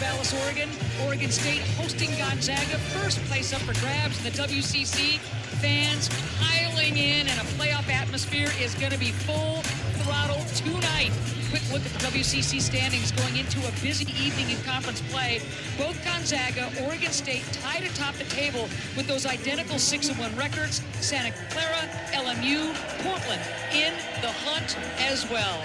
Corvallis, Oregon. Oregon State hosting Gonzaga. First place up for grabs in the WCC. Fans piling in, and a playoff atmosphere is going to be full throttle tonight. Quick look at the WCC standings going into a busy evening in conference play. Both Gonzaga, Oregon State tied atop the table with those identical 6-1 records. Santa Clara, LMU, Portland in the hunt as well.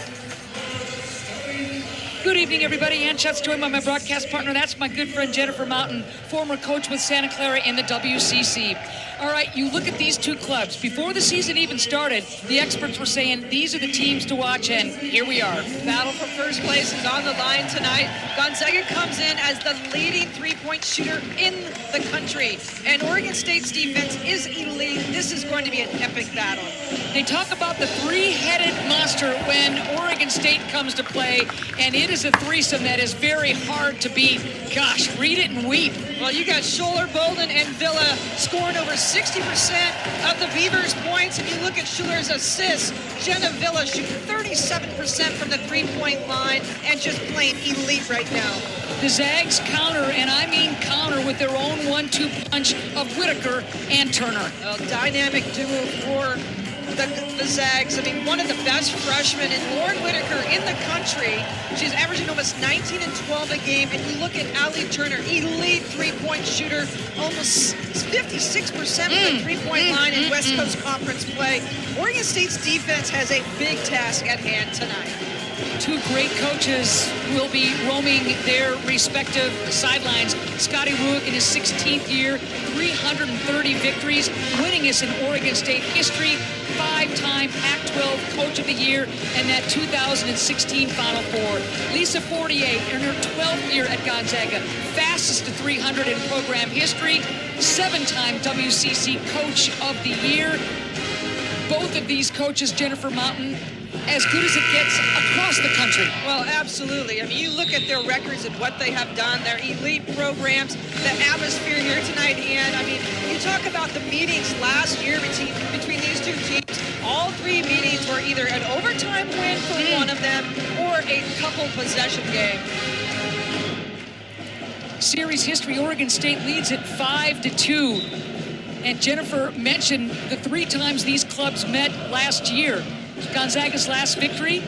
Good evening, everybody. Ann Schutz joined by my broadcast partner. That's my good friend Jennifer Mountain, former coach with Santa Clara in the WCC. All right, you look at these two clubs. Before the season even started, the experts were saying these are the teams to watch, and here we are. Battle for first place is on the line tonight. Gonzaga comes in as the leading three-point shooter in the country, and Oregon State's defense is elite. This is going to be an epic battle. They talk about the three-headed monster when Oregon State comes to play, and it is a threesome that is very hard to beat. Gosh, read it and weep. Well, you got Schuler, Bolden, and Villa scoring over 60% of the Beavers' points. If you look at Schuler's assists, Jenna Villa shooting 37% from the three-point line and just playing elite right now. The Zags counter, and I mean counter, with their own 1-2 punch of Whitaker and Turner. A dynamic duo for the Zags. I mean, one of the best freshmen in Lauren Whitaker in the country. She's averaging almost 19 and 12 a game. And you look at Allie Turner, elite three-point shooter, almost 56% from the three-point line in West Coast Conference play. Oregon State's defense has a big task at hand tonight. Two great coaches will be roaming their respective sidelines. Scotty Ruick in his 16th year, 330 victories, winningest in Oregon State history, 5-time Pac-12 Coach of the Year, and that 2016 Final Four. Lisa Fortier in her 12th year at Gonzaga, fastest to 300 in program history, 7-time WCC Coach of the Year. Both of these coaches, Jennifer Mountain, as good as it gets across the country. Well, absolutely. I mean, you look at their records and what they have done, their elite programs, the atmosphere here tonight, and I mean, you talk about the meetings last year between these two teams. All three meetings were either an overtime win for one of them or a couple possession game. Series history, Oregon State leads it 5-2. And Jennifer mentioned the 3 times these clubs met last year. Gonzaga's last victory,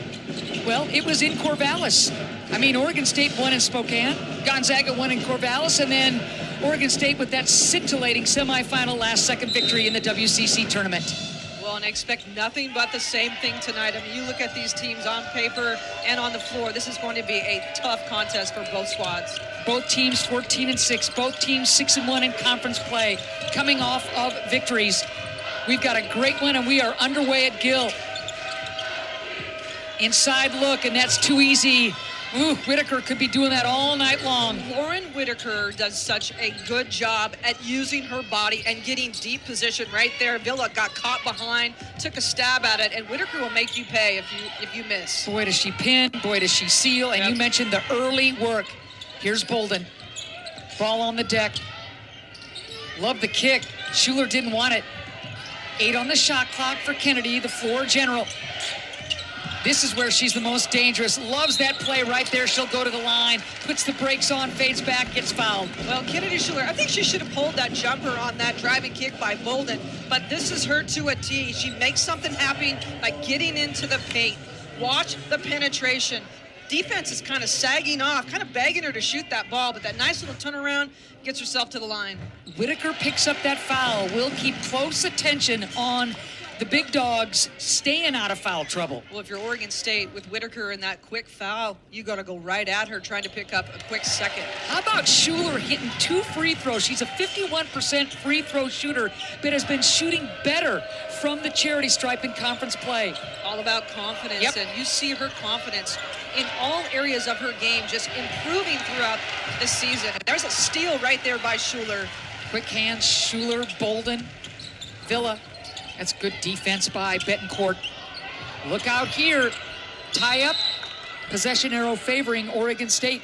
well, it was in Corvallis. I mean, Oregon State won in Spokane, Gonzaga won in Corvallis, and then Oregon State with that scintillating semifinal last-second victory in the WCC tournament. Well, and I expect nothing but the same thing tonight. I mean, you look at these teams on paper and on the floor, this is going to be a tough contest for both squads. Both teams 14-6, both teams 6-1 in conference play, coming off of victories. We've got a great one, and we are underway at Gill. Inside look, and that's too easy. Ooh, Whitaker could be doing that all night long. Lauren Whitaker does such a good job at using her body and getting deep position right there. Villa got caught behind, took a stab at it, and Whitaker will make you pay if you miss. Boy, does she pin, boy, does she seal, and you mentioned the early work. Here's Bolden. Ball on the deck. Love the kick. Schuler didn't want it. 8 on the shot clock for Kennedy, the floor general. This is where she's the most dangerous. Loves that play right there. She'll go to the line, puts the brakes on, fades back, gets fouled. Well, Kennedy Schuler, I think she should have pulled that jumper on that driving kick by Bolden, but this is her to a T. She makes something happen by getting into the paint. Watch the penetration. Defense is kind of sagging off, kind of begging her to shoot that ball, but that nice little turnaround gets herself to the line. Whitaker picks up that foul. We'll keep close attention on the big dogs staying out of foul trouble. Well, if you're Oregon State with Whitaker and that quick foul, you got to go right at her trying to pick up a quick second. How about Schuler hitting 2 free throws? She's a 51% free throw shooter, but has been shooting better from the charity stripe in conference play. All about confidence, and you see her confidence in all areas of her game just improving throughout the season. There's a steal right there by Schuler. Quick hands, Schuler, Bolden, Villa. That's good defense by Betancourt. Look out here. Tie up. Possession arrow favoring Oregon State.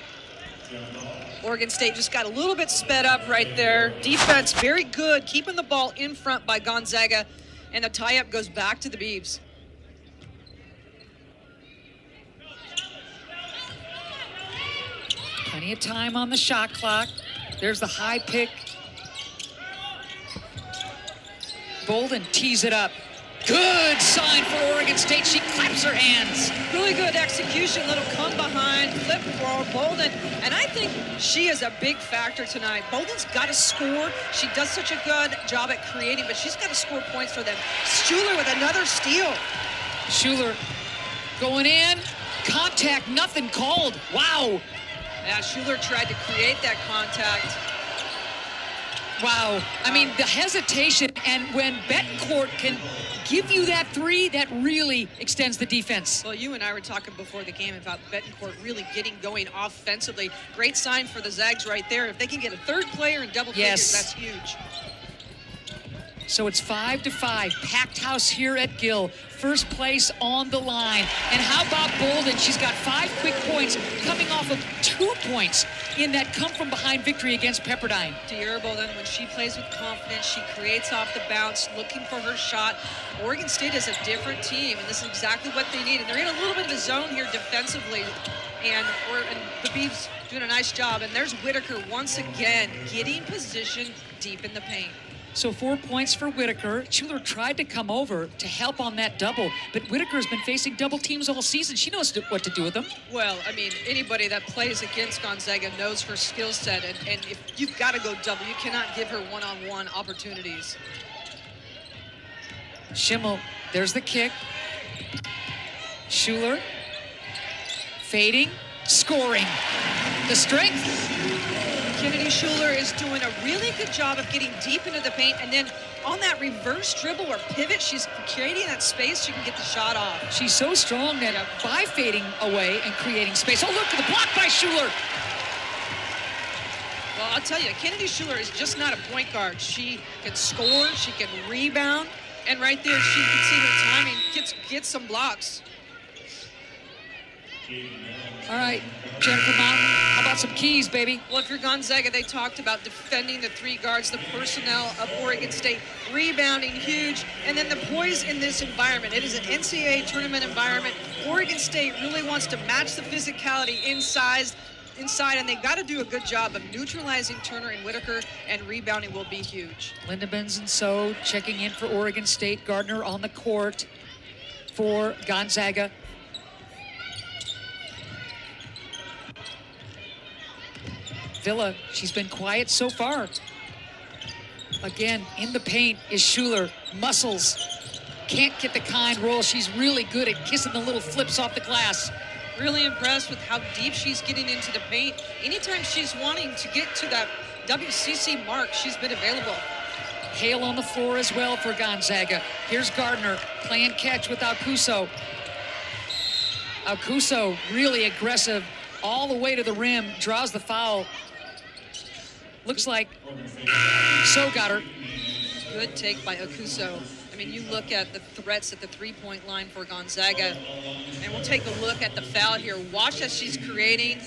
Oregon State just got a little bit sped up right there. Defense very good, keeping the ball in front by Gonzaga, and the tie-up goes back to the Beavs. Plenty Plenty of time on the shot clock. There's the high pick. Bolden tees it up. Good sign for Oregon State. She claps her hands. Really good execution, little come behind, flip for Bolden. And I think she is a big factor tonight. Bolden's got to score. She does such a good job at creating, but she's got to score points for them. Schuler with another steal. Schuler going in. Contact, nothing called. Wow. Yeah, Schuler tried to create that contact. Wow. I mean, the hesitation, and when Betancourt can give you that three, that really extends the defense. Well, you and I were talking before the game about Betancourt really getting going offensively. Great sign for the Zags right there. If they can get a third player in double figures, that's huge. So it's 5-5. Packed house here at Gill. First place on the line. And how about Bolden? She's got 5 quick points coming off of 2 points in that come-from-behind victory against Pepperdine. De'Ara Bolden, when she plays with confidence, she creates off the bounce, looking for her shot. Oregon State is a different team, and this is exactly what they need. And they're in a little bit of a zone here defensively, and the Beavs doing a nice job. And there's Whitaker once again getting position deep in the paint. So 4 points for Whitaker. Schuler tried to come over to help on that double, but Whitaker's been facing double teams all season. She knows what to do with them. Well, I mean, anybody that plays against Gonzaga knows her skill set, and if you've got to go double, you cannot give her one-on-one opportunities. Schimmel, there's the kick. Schuler, fading, scoring. The strength. Kennedy Schuler is doing a really good job of getting deep into the paint, and then on that reverse dribble or pivot, she's creating that space. She can get the shot off. She's so strong that by fading away and creating space. Oh, look at the block by Schuler. Well, I'll tell you, Kennedy Schuler is just not a point guard. She can score, she can rebound, and right there, she can see her timing, gets some blocks. All right, Jennifer Mountain, how about some keys, baby? Well, if you're Gonzaga, they talked about defending the 3 guards, the personnel of Oregon State, rebounding huge, and then the poise in this environment. It is an NCAA tournament environment. Oregon State really wants to match the physicality inside, and they've got to do a good job of neutralizing Turner and Whitaker, and rebounding will be huge. Linda Benson-So checking in for Oregon State. Gardner on the court for Gonzaga. Villa, she's been quiet so far. Again, in the paint is Schuler. Muscles. Can't get the kind roll. She's really good at kissing the little flips off the glass. Really impressed with how deep she's getting into the paint. Anytime she's wanting to get to that WCC mark, she's been available. Hale on the floor as well for Gonzaga. Here's Gardner playing catch with Alcuso. Alcuso really aggressive all the way to the rim, draws the foul. Looks like So got her. Good take by Alcuso. I mean, you look at the threats at the three-point line for Gonzaga, and we'll take a look at the foul here. Watch as she's creating.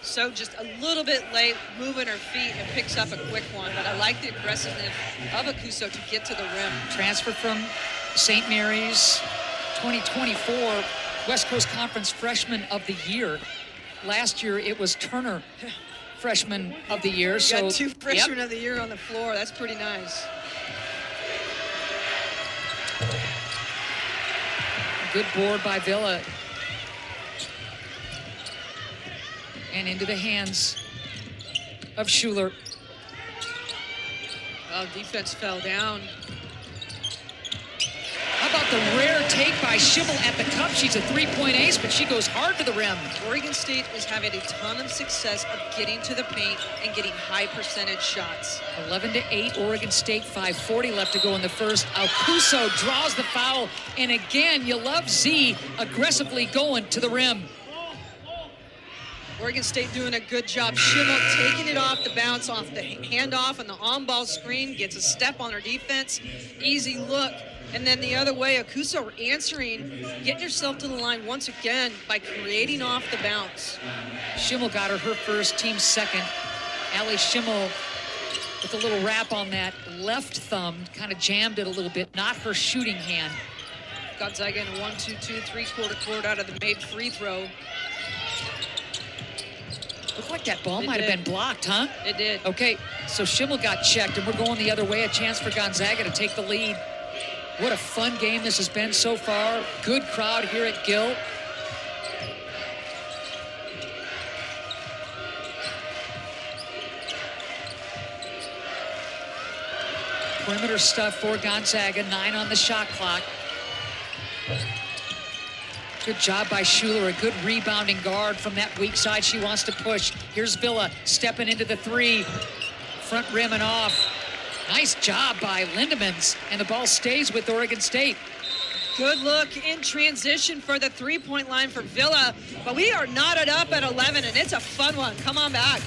So just a little bit late, moving her feet, and picks up a quick one. But I like the aggressiveness of Alcuso to get to the rim. Transfer from St. Mary's, 2024 West Coast Conference Freshman of the Year. Last year it was Turner, Freshman of the Year. So got two Freshmen of the Year on the floor. That's pretty nice. Good board by Villa. And into the hands of Schuler. Oh, defense fell down. How about the rare take by Schimmel at the cup? She's a three-point ace, but she goes hard to the rim. Oregon State is having a ton of success of getting to the paint and getting high percentage shots. 11-8, Oregon State, 5:40 left to go in the first. Alcuso draws the foul, and again, you love Z aggressively going to the rim. Oregon State doing a good job. Schimmel taking it off the bounce, off the handoff and the on-ball screen, gets a step on her defense. Easy look. And then the other way, Alcuso answering, getting herself to the line once again by creating off the bounce. Schimmel got her first, team second. Allie Schimmel with a little wrap on that left thumb, kind of jammed it a little bit, not her shooting hand. Gonzaga in a 1-2-2, three-quarter court out of the made free throw. Looked like that ball might have been blocked, huh? It did. Okay, so Schimmel got checked, and we're going the other way. A chance for Gonzaga to take the lead. What a fun game this has been so far. Good crowd here at Gill. Perimeter stuff for Gonzaga, 9 on the shot clock. Good job by Schuler, a good rebounding guard from that weak side she wants to push. Here's Villa stepping into the 3, front rim and off. Nice job by Lindemans, and the ball stays with Oregon State. Good look in transition for the three-point line for Villa, but we are knotted up at 11, and it's a fun one. Come on back.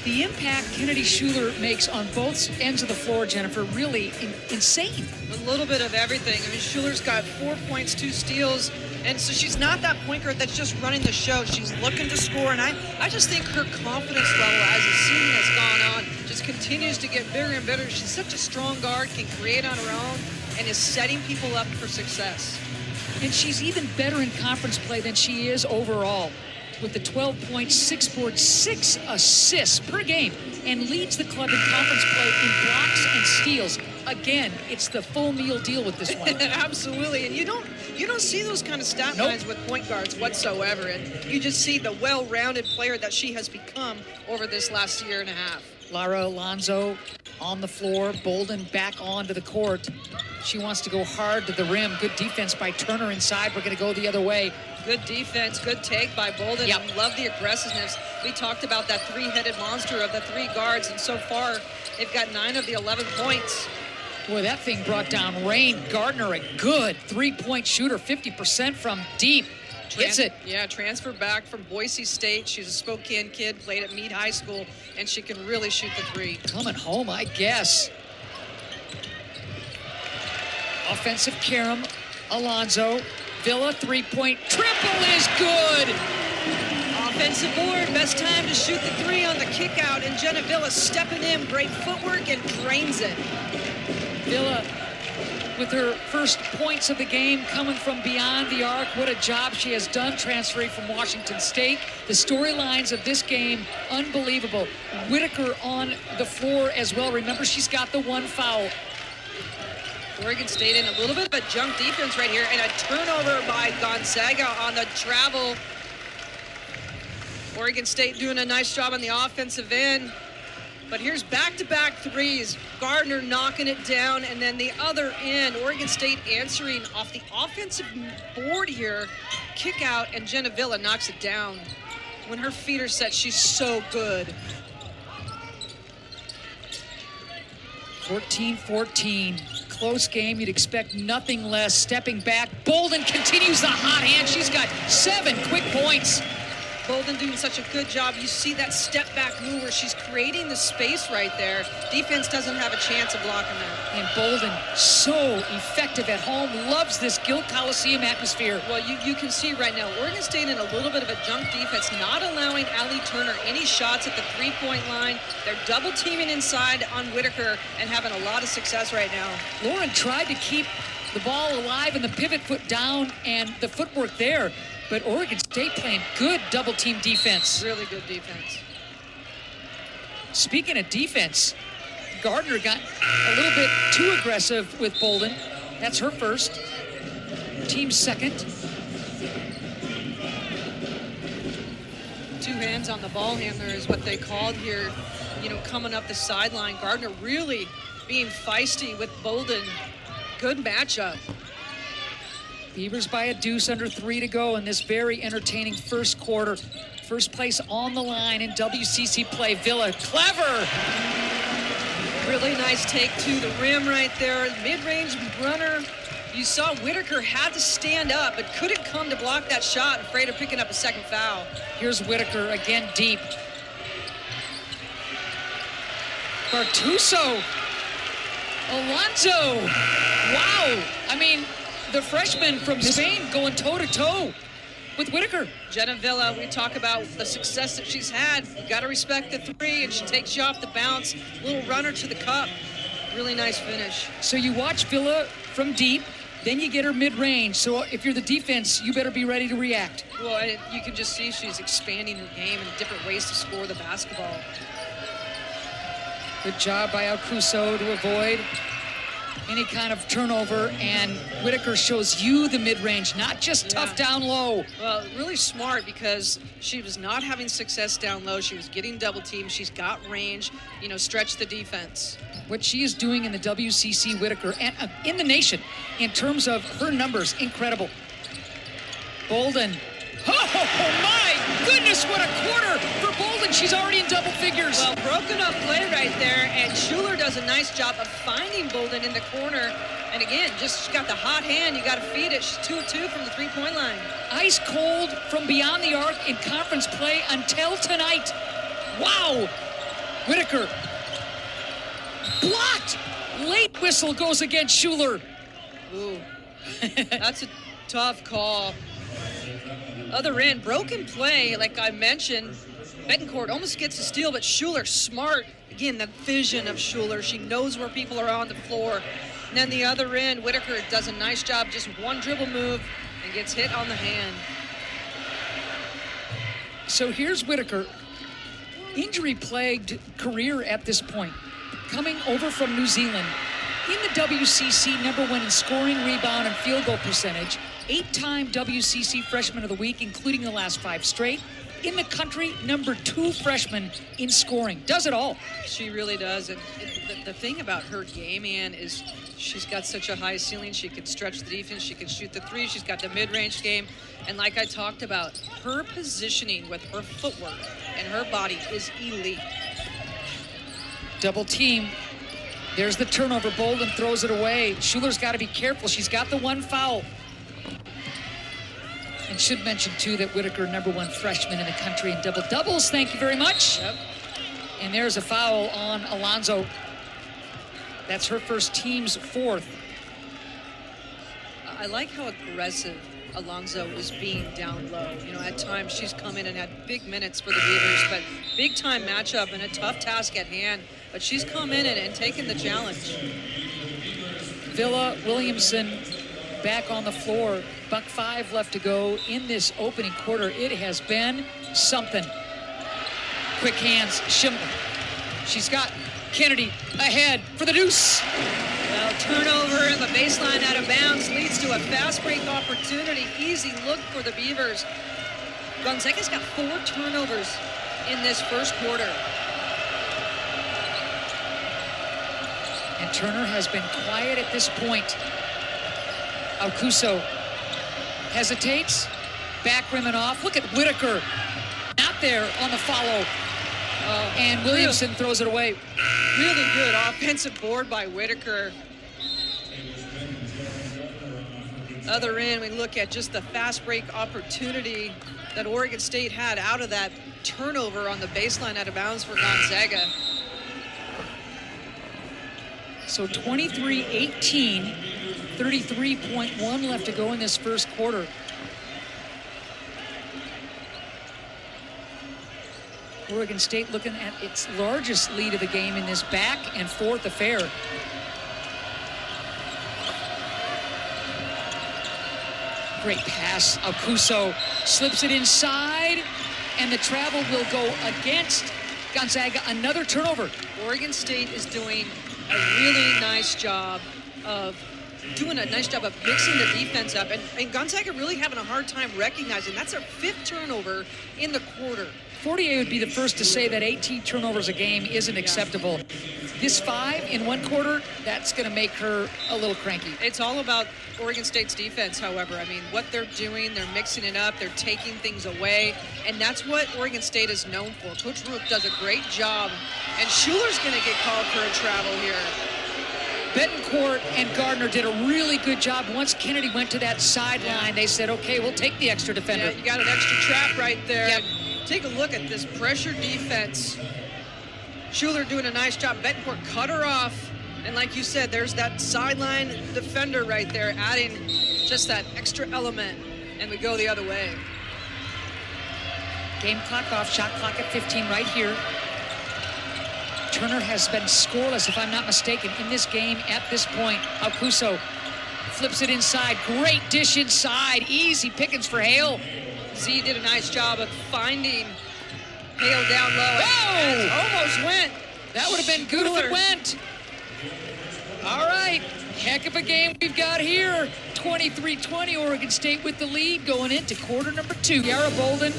The impact Kennedy Schuler makes on both ends of the floor, Jennifer, really insane. A little bit of everything. I mean, Schuler's got 4 points, 2 steals, and so she's not that point guard that's just running the show. She's looking to score, and I just think her confidence level as the season has gone on just continues to get bigger and better. She's such a strong guard, can create on her own, and is setting people up for success. And she's even better in conference play than she is overall, with the 12 points, 6 boards, 6 assists per game, and leads the club in conference play in blocks and steals. Again, it's the full meal deal with this one. Absolutely, and you don't see those kind of stat lines with point guards whatsoever, and you just see the well-rounded player that she has become over this last year and a half. Lara Alonso on the floor, Bolden back onto the court. She wants to go hard to the rim. Good defense by Turner inside. We're going to go the other way. Good defense, good take by Bolden. Yep. I love the aggressiveness. We talked about that three-headed monster of the 3 guards, and so far they've got 9 of the 11 points. Boy, that thing brought down rain. Gardner, a good 3-point shooter, 50% from deep. Hits it. Yeah, transfer back from Boise State. She's a Spokane kid, played at Meade High School, and she can really shoot the 3. Coming home, I guess. Offensive carom, Alonso. Villa, 3-point triple is good. Offensive board, best time to shoot the 3 on the kick out, and Jenna Villa stepping in, great footwork, and drains it. Villa with her first points of the game coming from beyond the arc. What a job she has done transferring from Washington State. The storylines of this game, unbelievable. Whitaker on the floor as well. Remember, she's got the 1 foul. Oregon State in a little bit of a junk defense right here, and a turnover by Gonzaga on the travel. Oregon State doing a nice job on the offensive end. But here's back-to-back 3s. Gardner knocking it down, and then the other end, Oregon State answering off the offensive board here. Kick out, and Jenna Villa knocks it down. When her feet are set, she's so good. 14-14. Close game. You'd expect nothing less. Stepping back. Bolden continues the hot hand. She's got 7 quick points. Bolden doing such a good job. You see that step back move where she's creating the space right there. Defense doesn't have a chance of blocking that. And Bolden, so effective at home, loves this Gill Coliseum atmosphere. Well, you can see right now, Oregon State in a little bit of a junk defense, not allowing Allie Turner any shots at the 3-point line. They're double teaming inside on Whitaker and having a lot of success right now. Lauren tried to keep the ball alive and the pivot foot down and the footwork there. But Oregon State playing good double-team defense. Really good defense. Speaking of defense, Gardner got a little bit too aggressive with Bolden. That's her first. Team second. 2 hands on the ball handler is what they called here, coming up the sideline. Gardner really being feisty with Bolden. Good matchup. Beavers by a deuce, under 3 to go in this very entertaining first quarter. First place on the line in WCC play. Villa, clever. Really nice take to the rim right there. Mid-range runner. You saw Whitaker had to stand up, but couldn't come to block that shot, afraid of picking up a second foul. Here's Whitaker again deep. Bartuso. Alonso. Wow. I mean, the freshman from Spain going toe-to-toe with Whitaker. Jenna Villa, we talk about the success that she's had. You got to respect the 3, and she takes you off the bounce. Little runner to the cup. Really nice finish. So you watch Villa from deep. Then you get her mid-range. So if you're the defense, you better be ready to react. Well, you can just see she's expanding her game and different ways to score the basketball. Good job by Alcuso to avoid any kind of turnover, and Whitaker shows you the mid-range, not just tough down low. Well, really smart, because she was not having success down low. She was getting double teamed. She's got range, stretch the defense. What she is doing in the WCC, Whitaker, and in the nation, in terms of her numbers, incredible. Bolden. Oh my goodness, what a quarter for Bolden. She's already in double figures. Well, broken up play right there, and Schuler does a nice job of finding Bolden in the corner. And again, just got the hot hand. You got to feed it. She's 2 of 2 from the three-point line. Ice cold from beyond the arc in conference play until tonight. Wow. Whitaker. Blocked. Late whistle goes against Schuler. Ooh, that's a tough call. Other end, broken play, like I mentioned. Betancourt almost gets a steal, but Schuler smart. Again, the vision of Schuler. She knows where people are on the floor. And then the other end, Whitaker does a nice job, just one dribble move and gets hit on the hand. So here's Whitaker, injury-plagued career at this point, coming over from New Zealand. In the WCC, #1 in scoring, rebound, and field goal percentage. 8-time WCC Freshman of the Week, including the last 5 straight. In the country, #2 freshman in scoring. Does it all. She really does. And the thing about her game, Ann, is she's got such a high ceiling. She can stretch the defense. She can shoot the three. She's got the mid-range game. And like I talked about, her positioning with her footwork and her body is elite. Double team. There's the turnover. Bolden throws it away. Schuler's got to be careful. She's got the 1 foul. And should mention, too, that Whitaker, #1 freshman in the country in double-doubles. Thank you very much. Yep. And there's a foul on Alonso. That's her first, team's 4th. I like how aggressive Alonso is being down low. At times she's come in and had big minutes for the Beavers, but big-time matchup and a tough task at hand. But she's come in and taken the challenge. Villa Williamson back on the floor. $1:05 left to go in this opening quarter. It has been something. Quick hands, Schindler. She's got Kennedy ahead for the deuce. Well, turnover in the baseline out of bounds leads to a fast break opportunity. Easy look for the Beavers. Gonzaga's got 4 turnovers in this first quarter. And Turner has been quiet at this point. Alcuso hesitates, back rim and off. Look at Whitaker, out there on the follow. And Williamson throws it away. Really good offensive board by Whitaker. Other end, we look at just the fast break opportunity that Oregon State had out of that turnover on the baseline out of bounds for Gonzaga. So 23-18, 33.1 left to go in this first quarter. Oregon State looking at its largest lead of the game in this back and forth affair. Great pass. Alcuso slips it inside, and the travel will go against Gonzaga. Another turnover. Oregon State is doing a really nice job of mixing the defense up, and Gonzaga really having a hard time recognizing that's their 5th turnover in the quarter. Fortier would be the first to say that 18 turnovers a game isn't acceptable. This 5 in 1 quarter, that's going to make her a little cranky. It's all about Oregon State's defense, however. I mean, what they're doing, they're mixing it up, they're taking things away, and that's what Oregon State is known for. Coach Rook does a great job, and Schuler's going to get called for a travel here. Betancourt and Gardner did a really good job. Once Kennedy went to that sideline, they said, okay, we'll take the extra defender. Yeah, you got an extra trap right there. Yep. Take a look at this pressure defense. Schuler doing a nice job. Betancourt cut her off. And like you said, there's that sideline defender right there, adding just that extra element. And we go the other way. Game clock off, shot clock at 15 right here. Turner has been scoreless, if I'm not mistaken, in this game at this point. Alcuso flips it inside. Great dish inside. Easy pickings for Hale. Z did a nice job of finding Hale down low. Whoa! Almost went. That would have been good if it went. All right. Heck of a game we've got here. 23-20, Oregon State with the lead going into quarter number 2. Yara Bolden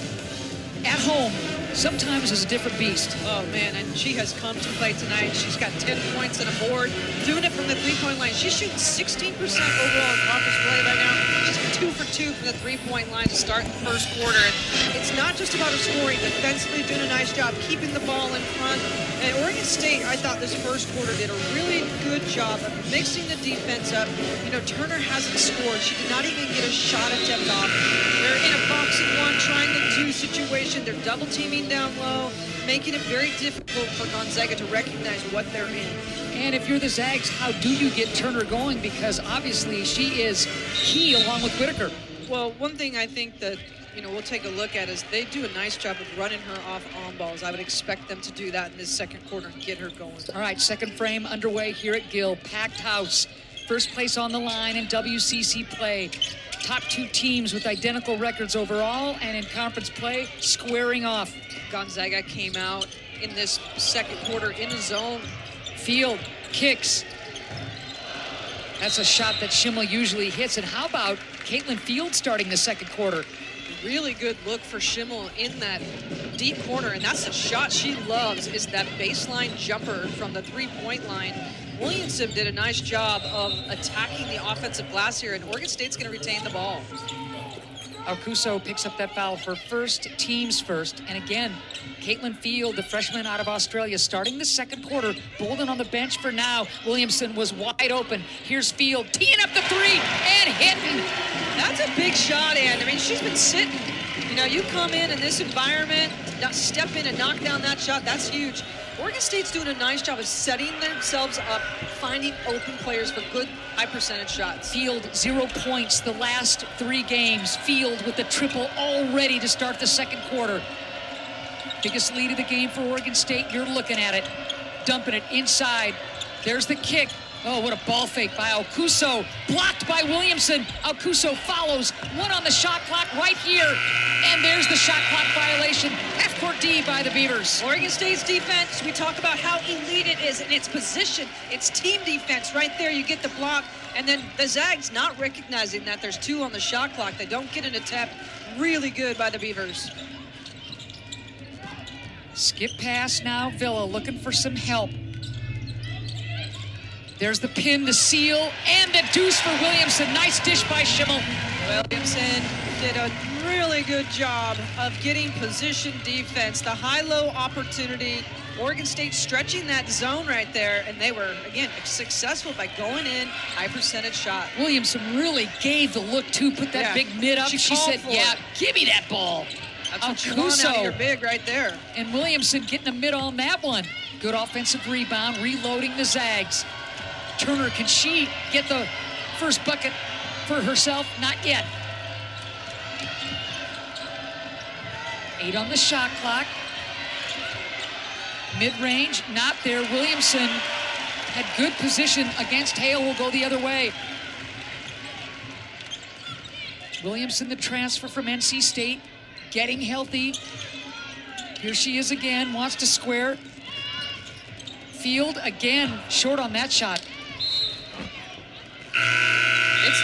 at home sometimes is a different beast. Oh, man, and she has come to play tonight. She's got 10 points and a board, doing it from the three-point line. She's shooting 16% overall in conference play right now. She's 2 for 2 from the three-point line to start the first quarter. And it's not just about her scoring. Defensively doing a nice job keeping the ball in front. And Oregon State, I thought this first quarter did a really good job of mixing the defense up. You know, Turner hasn't scored. She did not even get a shot attempt off. They're in a box-and-one triangle-2 situation. They're double-teaming down low, making it very difficult for Gonzaga to recognize what they're in. And if you're the Zags, how do you get Turner going? Because obviously she is key along with Whitaker. Well, one thing I think that, you know, we'll take a look at is they do a nice job of running her off on balls. I would expect them to do that in this second quarter and get her going. All right, second frame underway here at Gill. Packed house. First place on the line in WCC play. Top 2 teams with identical records overall and in conference play squaring off. Gonzaga came out in this second quarter in a zone. Field kicks. That's a shot that Schimmel usually hits. And how about Caitlin Field starting the second quarter? Really good look for Schimmel in that deep corner, and that's the shot she loves, is that baseline jumper from the three-point line. Williamson did a nice job of attacking the offensive glass here, and Oregon State's going to retain the ball. Alcuso picks up that foul for first, teams first. And again, Caitlin Field, the freshman out of Australia, starting the second quarter. Bolden on the bench for now. Williamson was wide open. Here's Field teeing up the three and hitting. That's a big shot, Ann. I mean, she's been sitting. You know, you come in this environment, step in and knock down that shot, that's huge. Oregon State's doing a nice job of setting themselves up, finding open players for good high percentage shots. Field 0 points the last 3 games. Field with the triple all ready to start the second quarter. Biggest lead of the game for Oregon State. You're looking at it. Dumping it inside. There's the kick. Oh, what a ball fake by Alcuso. Blocked by Williamson. Alcuso follows. 1 on the shot clock right here. And there's the shot clock violation. Half-court D by the Beavers. Oregon State's defense, we talk about how elite it is in its position. It's team defense right there. You get the block. And then the Zags not recognizing that there's 2 on the shot clock. They don't get an attempt. Really good by the Beavers. Skip pass now. Villa looking for some help. There's the pin, the seal, and the deuce for Williamson. Nice dish by Schimmel. Williamson did a really good job of getting position defense. The high-low opportunity. Oregon State stretching that zone right there, and they were, again, successful by going in, high percentage shot. Williamson really gave the look, too, put that big mid up. She said, yeah, give me that ball. That's what you want out of your big right there. And Williamson getting a mid on that one. Good offensive rebound, reloading the Zags. Turner, can she get the first bucket for herself? Not yet. 8 on the shot clock. Mid-range, not there. Williamson had good position against Hale. Will go the other way. Williamson, the transfer from NC State, getting healthy. Here she is again, wants to square. Field again, short on that shot.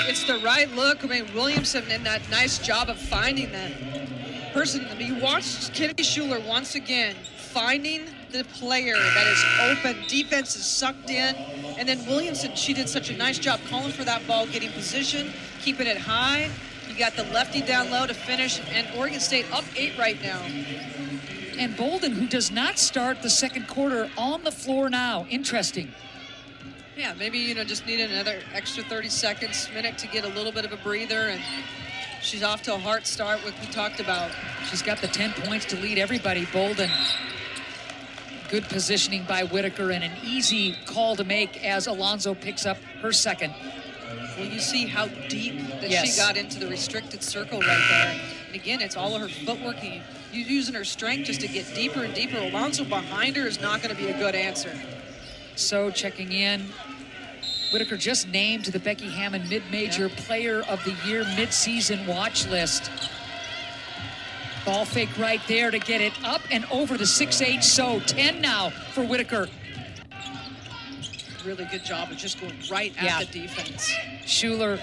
It's the right look. I mean, Williamson in that nice job of finding that person. I mean, you watch Kennedy Schuler once again finding the player that is open. Defense is sucked in. And then Williamson, she did such a nice job calling for that ball, getting position, keeping it high. You got the lefty down low to finish, and Oregon State up 8 right now. And Bolden, who does not start the second quarter, on the floor now. Interesting. Yeah, maybe, you know, just needed another extra 30 seconds, minute to get a little bit of a breather, and she's off to a hard start, what we talked about. She's got the 10 points to lead everybody. Bolden, good positioning by Whitaker, and an easy call to make as Alonso picks up her second. Well, you see how deep that she got into the restricted circle right there. And again, it's all of her footwork. You're using her strength just to get deeper and deeper. Alonso behind her is not going to be a good answer. So checking in. Whitaker just named to the Becky Hammond Mid-Major Player of the Year mid-season watch list. Ball fake right there to get it up and over the 6'8", so 10 now for Whitaker. Really good job of just going right at the defense. Schuler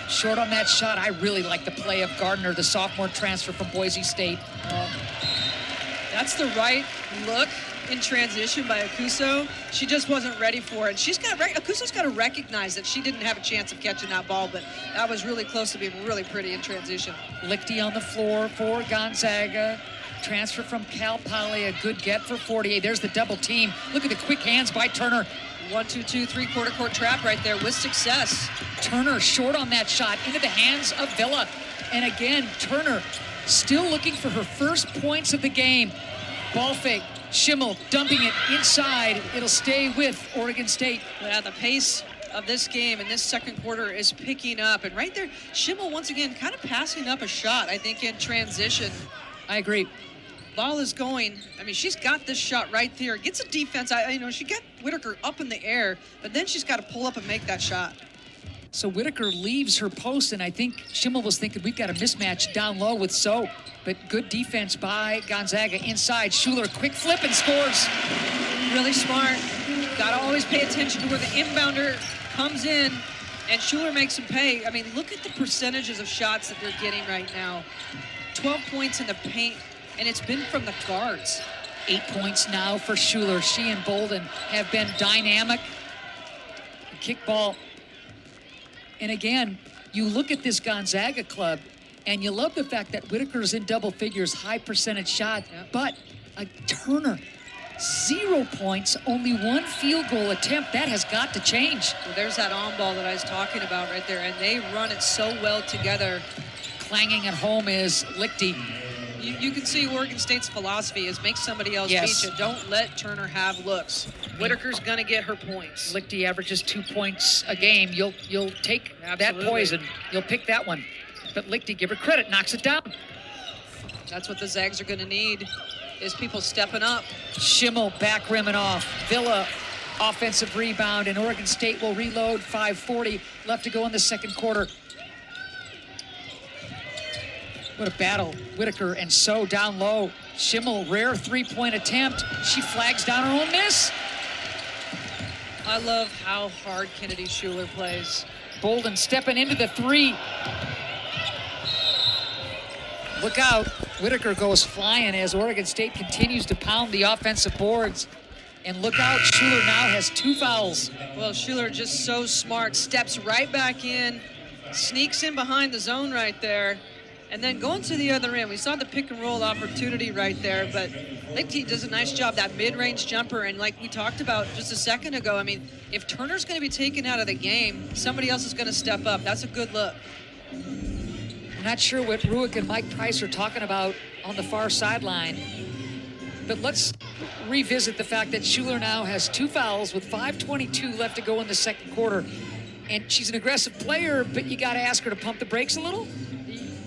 short on that shot. I really like the play of Gardner, the sophomore transfer from Boise State. That's the right look in transition by Akuso. She just wasn't ready for it. Akuso's got to recognize that she didn't have a chance of catching that ball, but that was really close to being really pretty in transition. Lichty on the floor for Gonzaga. Transfer from Cal Poly, a good get for 48. There's the double team. Look at the quick hands by Turner. 1-2-2, three-quarter court trap right there with success. Turner short on that shot into the hands of Villa. And again, Turner still looking for her first points of the game. Ball fake. Schimmel dumping it inside. It'll stay with Oregon State. Yeah, the pace of this game in this second quarter is picking up. And right there, Schimmel once again kind of passing up a shot, I think, in transition. I agree. Ball is going. I mean, she's got this shot right there. Gets a defense. She got Whitaker up in the air, but then she's got to pull up and make that shot. So Whitaker leaves her post, and I think Schimmel was thinking we've got a mismatch down low with So. But good defense by Gonzaga inside. Schuler, quick flip and scores. Really smart. Got to always pay attention to where the inbounder comes in, and Schuler makes them pay. I mean, look at the percentages of shots that they're getting right now. 12 points in the paint, and it's been from the guards. 8 points now for Schuler. She and Bolden have been dynamic. Kickball. And again, you look at this Gonzaga club, and you love the fact that Whitaker's in double figures, high percentage shot, but a Turner, 0 points, only 1 field goal attempt. That has got to change. Well, there's that on ball that I was talking about right there, and they run it so well together. Clanging at home is Lichty. You can see Oregon State's philosophy is make somebody else beat you. Don't let Turner have looks. Whitaker's gonna get her points. Lichty averages 2 points a game. You'll take that poison. You'll pick that one. But Lichty, give her credit, knocks it down. That's what the Zags are gonna need, is people stepping up. Schimmel back rimming off. Villa offensive rebound, and Oregon State will reload. 5:40 left to go in the second quarter. What a battle. Whitaker and So down low. Schimmel, rare three-point attempt. She flags down her own miss. I love how hard Kennedy Schuler plays. Bolden stepping into the three. Look out. Whitaker goes flying as Oregon State continues to pound the offensive boards. And look out, Schuler now has 2 fouls. Well, Schuler just so smart. Steps right back in. Sneaks in behind the zone right there. And then going to the other end, we saw the pick and roll opportunity right there, but Lichty does a nice job, that mid-range jumper. And like we talked about just a second ago, I mean, if Turner's going to be taken out of the game, somebody else is going to step up. That's a good look. I'm not sure what Ruick and Mike Price are talking about on the far sideline, but let's revisit the fact that Schuler now has 2 fouls with 5:22 left to go in the second quarter. And she's an aggressive player, but you got to ask her to pump the brakes a little.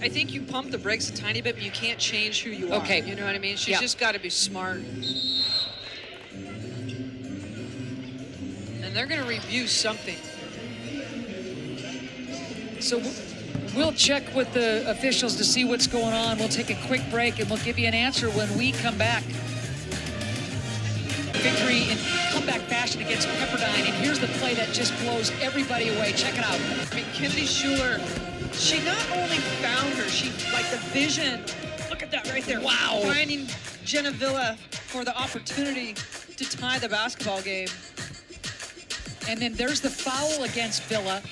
I think you pump the brakes a tiny bit, but you can't change who you are. Okay. You know what I mean? She's just got to be smart. And they're going to review something. So we'll check with the officials to see what's going on. We'll take a quick break, and we'll give you an answer when we come back. Victory in comeback fashion against Pepperdine, and here's the play that just blows everybody away. Check it out. I mean, Kennedy Schuler, she not only found her, she, like the vision, look at that right there. Wow. Finding Jenna Villa for the opportunity to tie the basketball game. And then there's the foul against Villa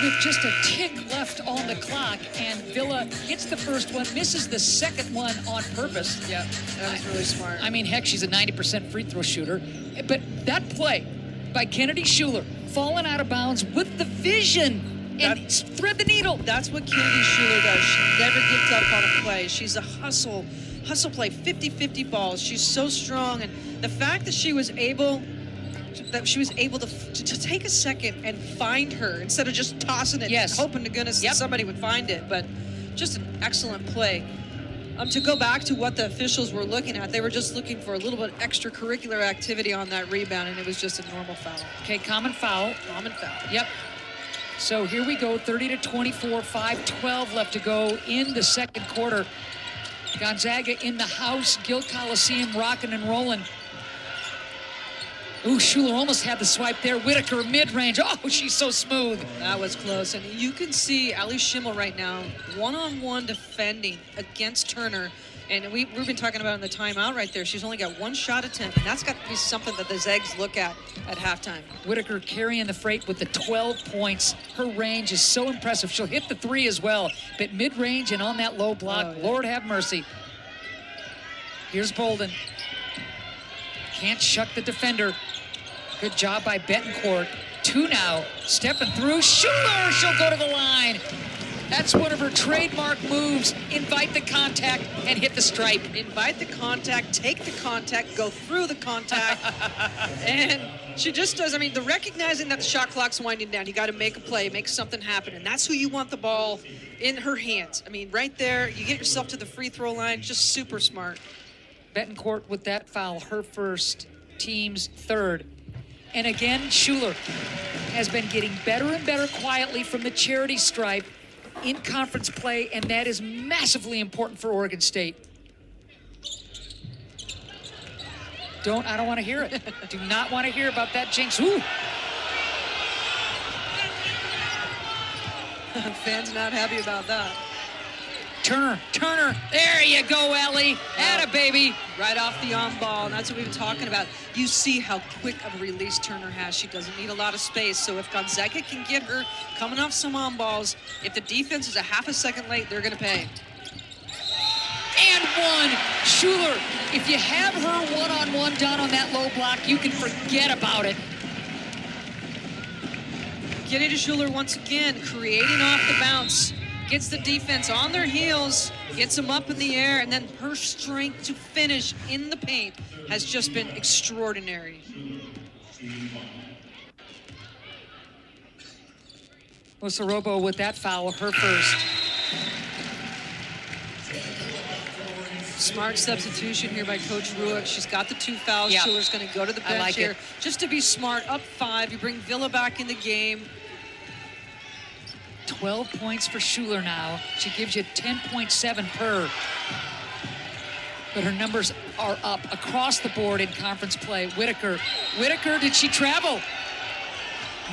with just a tick left on the clock, and Villa hits the first one, misses the second one on purpose. Yeah, that was really smart. I mean, heck, she's a 90% free throw shooter. But that play by Kennedy Schuler, falling out of bounds with the vision and thread the needle. That's what Kennedy Schuler does. She never gives up on a play. She's a hustle play, 50-50 balls. She's so strong, and the fact that she was able to take a second and find her instead of just tossing it, hoping to goodness that somebody would find it. But just an excellent play. To go back to what the officials were looking at, they were just looking for a little bit extracurricular activity on that rebound, and it was just a normal foul. Okay, common foul. Common foul. Yep. So here we go, 30-24, 5:12 left to go in the second quarter. Gonzaga in the house, Gill Coliseum, rocking and rolling. Ooh, Schuler almost had the swipe there. Whitaker mid-range. Oh, she's so smooth. That was close. And you can see Ali Schimmel right now, one-on-one defending against Turner. And we've been talking about in the timeout right there. She's only got one shot attempt, and that's got to be something that the Zags look at halftime. Whitaker carrying the freight with the 12 points. Her range is so impressive. She'll hit the three as well, but mid-range and on that low block, Oh, yeah. Lord have mercy. Here's Bolden. Can't shuck the defender. Good job by Betancourt. Two now, stepping through. Schuler, she'll go to the line. That's one of her trademark moves. Invite the contact and hit the stripe. Invite the contact, take the contact, go through the contact. And she just does, I mean, the recognizing that the shot clock's winding down, you got to make a play, make something happen. And that's who you want the ball in her hands. I mean, right there, you get yourself to the free throw line, just super smart. Betancourt with that foul, her first, team's third. And again, Schuler has been getting better and better quietly from the charity stripe in conference play, and that is massively important for Oregon State. I don't want to hear it. Do not want to hear about that jinx. Ooh. Fans not happy about that. Turner, there you go, Ellie. Atta baby. Right off the on ball, and that's what we've been talking about. You see how quick of a release Turner has. She doesn't need a lot of space, so if Gonzaga can get her coming off some on balls, if the defense is a half a second late, they're going to pay. And one. Schuler, if you have her one-on-one done on that low block, you can forget about it. Getting to Schuler once again, creating off the bounce. Gets the defense on their heels, gets them up in the air, and then her strength to finish in the paint has just been extraordinary. Osorobo with that foul, her first. Smart substitution here by Coach Ruick. She's got the two fouls. Yep. Schuler's going to go to the bench like here. it. Just to be smart, up 5. You bring Villa back in the game. 12 points for Schuler now. She gives you 10.7 per. But her numbers are up across the board in conference play. Whitaker, did she travel?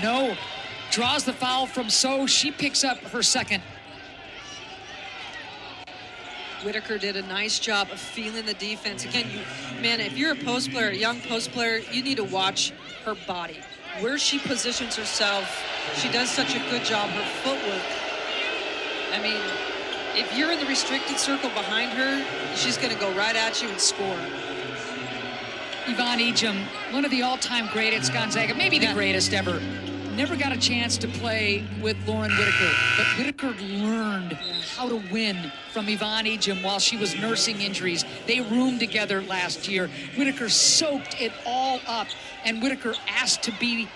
No. Draws the foul from So. She picks up her second. Whitaker did a nice job of feeling the defense. Again, man, if you're a post player, a young post player, you need to watch her body. Where she positions herself, she does such a good job. Her footwork. I mean, if you're in the restricted circle behind her, she's going to go right at you and score. Yvonne Ejim, one of the all-time greatest Gonzaga, maybe the greatest ever. Never got a chance to play with Lauren Whitaker, but Whitaker learned how to win from Yvonne Ejim while she was nursing injuries. They roomed together last year. Whitaker soaked it all up, and Whitaker asked to be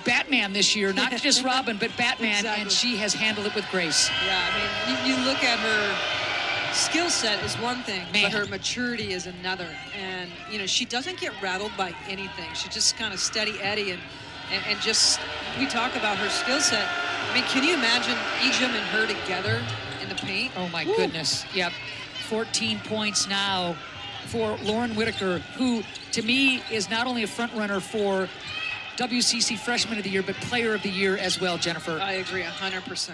Batman this year, not just Robin, but Batman, Exactly. and she has handled it with grace. Yeah, I mean, you look at her skill set is one thing, Man. but her maturity is another. And, you know, she doesn't get rattled by anything. She's just kind of steady Eddie and just, we talk about her skill set. I mean, can you imagine Ejim and her together in the paint? Oh, my goodness. Yep. 14 points now for Lauren Whitaker, who, to me, is not only a front runner for WCC Freshman of the Year, but Player of the Year as well, Jennifer. I agree 100%.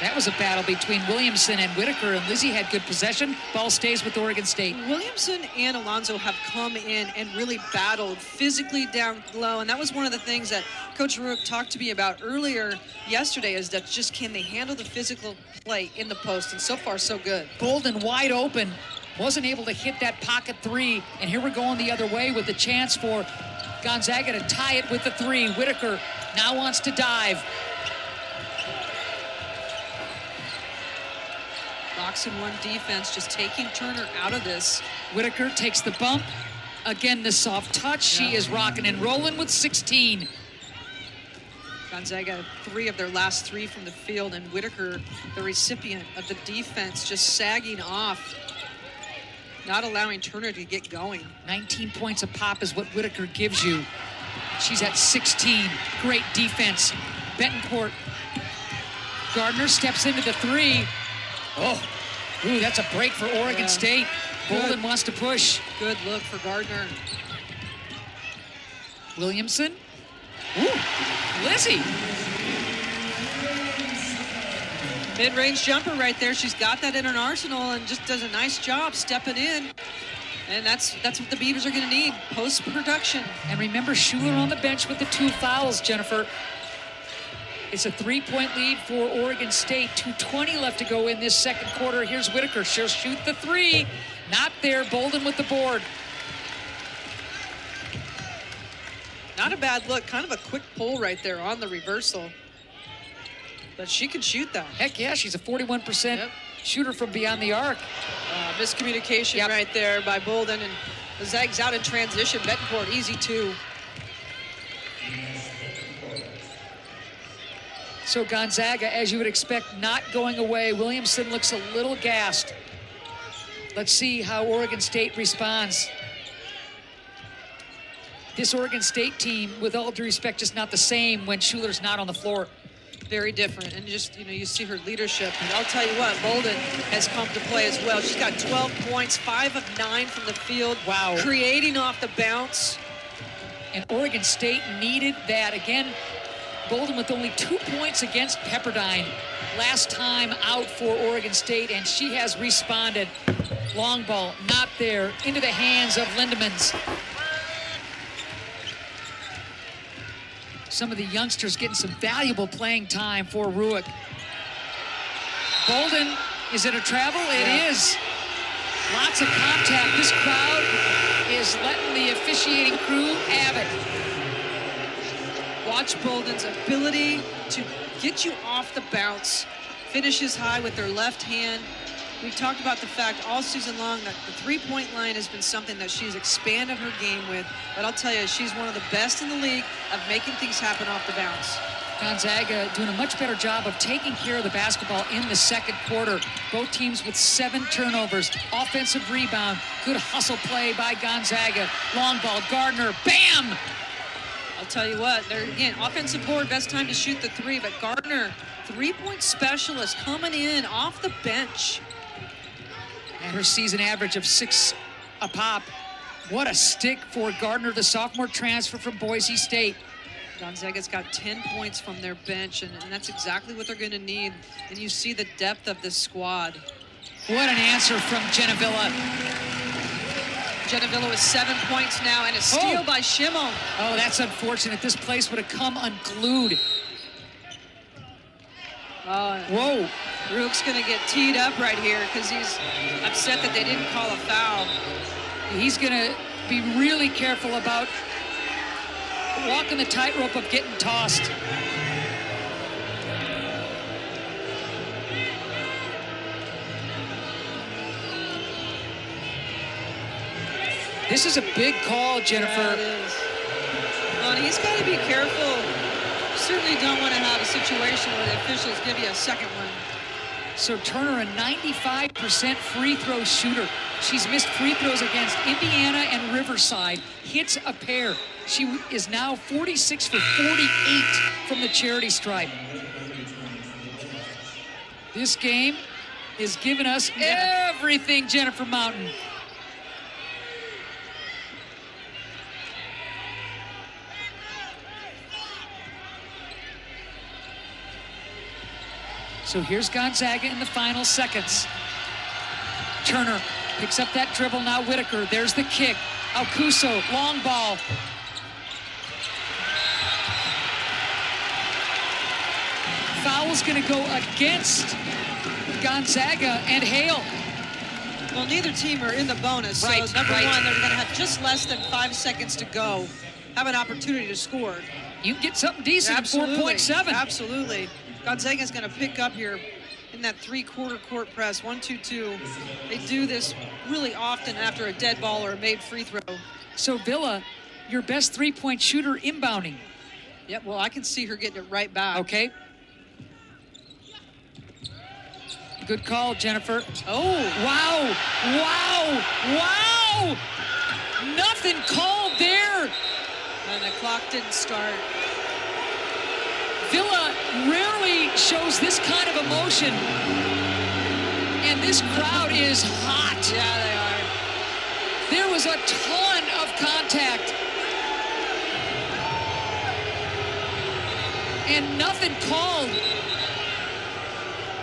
That was a battle between Williamson and Whitaker, and Lizzie had good possession. Ball stays with Oregon State. Williamson and Alonso have come in and really battled physically down low, and that was one of the things that Coach Ruick talked to me about earlier yesterday, is that just can they handle the physical play in the post, and so far so good. Bolden wide open, wasn't able to hit that pocket three, and here we're going the other way with the chance for Gonzaga to tie it with the three. Whitaker now wants to dive. Box and one defense, just taking Turner out of this. Whitaker takes the bump. Again, the soft touch. She is rocking and rolling with 16. Gonzaga, 3 of their last 3 from the field, and Whitaker, the recipient of the defense, just sagging off, not allowing Turner to get going. 19 points a pop is what Whitaker gives you. She's at 16. Great defense. Betancourt. Gardner steps into the 3. Oh, ooh, that's a break for Oregon State. Bolden wants to push. Good look for Gardner. Williamson. Ooh, Lizzie. Mid-range jumper right there. She's got that in her arsenal and just does a nice job stepping in. And that's what the Beavers are going to need, post-production. And remember, Schuler on the bench with the 2 fouls, Jennifer. It's a 3-point lead for Oregon State. 2:20 left to go in this second quarter. Here's Whitaker. She'll shoot the 3. Not there. Bolden with the board. Not a bad look. Kind of a quick pull right there on the reversal. But she can shoot that. Heck yeah, she's a 41% shooter from beyond the arc. Miscommunication right there by Bolden, and the Zags out in transition. Betancourt, easy 2. So Gonzaga, as you would expect, not going away. Williamson looks a little gassed. Let's see how Oregon State responds. This Oregon State team, with all due respect, just not the same when Schuler's not on the floor. Very different, and just, you see her leadership. And I'll tell you what, Bolden has come to play as well. She's got 12 points, 5 of 9 from the field. Wow. Creating off the bounce. And Oregon State needed that. Again, Bolden with only 2 points against Pepperdine last time out for Oregon State, and she has responded. Long ball, not there, into the hands of Lindemans. Some of the youngsters getting some valuable playing time for Ruick. Bolden, is it a travel? It is. Lots of contact. This crowd is letting the officiating crew have it. Watch Bolden's ability to get you off the bounce. Finishes high with her left hand. We've talked about the fact all season long that the 3-point line has been something that she's expanded her game with. But I'll tell you, she's one of the best in the league of making things happen off the bounce. Gonzaga doing a much better job of taking care of the basketball in the second quarter. Both teams with 7 turnovers. Offensive rebound. Good hustle play by Gonzaga. Long ball, Gardner, bam! I'll tell you what, they're, again, offensive board, best time to shoot the 3, but Gardner, 3-point specialist coming in off the bench. And her season average of 6 a pop. What a stick for Gardner, the sophomore transfer from Boise State. Gonzaga's got 10 points from their bench, and that's exactly what they're going to need. And you see the depth of this squad. What an answer from Genevilla. Genevilla with 7 points now, and a steal by Schimmel. Oh, that's unfortunate. This place would have come unglued. Whoa. Rook's going to get teed up right here because he's upset that they didn't call a foul. He's going to be really careful about walking the tightrope of getting tossed. This is a big call, Jennifer. Yeah, it is. Well, and he's got to be careful. Certainly don't want to have a situation where the officials give you a second one. So Turner, a 95% free throw shooter. She's missed free throws against Indiana and Riverside. Hits a pair. She is now 46 for 48 from the charity stripe. This game is giving us everything, Jennifer Mountain. So here's Gonzaga in the final seconds. Turner picks up that dribble, now Whitaker. There's the kick. Alcuso, long ball. Foul's gonna go against Gonzaga and Hale. Well, neither team are in the bonus, so number one, they're gonna have just less than 5 seconds to go. Have an opportunity to score. You can get something decent at 4.7. Absolutely. Gonzaga's going to pick up here in that 3-quarter court press, 1-2-2. They do this really often after a dead ball or a made free throw. So Villa, your best 3-point shooter inbounding. Yep, well, I can see her getting it right back. Okay. Good call, Jennifer. Oh. Wow. Wow. Wow. Nothing called there. And the clock didn't start. Villa rarely shows this kind of emotion. And this crowd is hot. Yeah, they are. There was a ton of contact. And nothing called.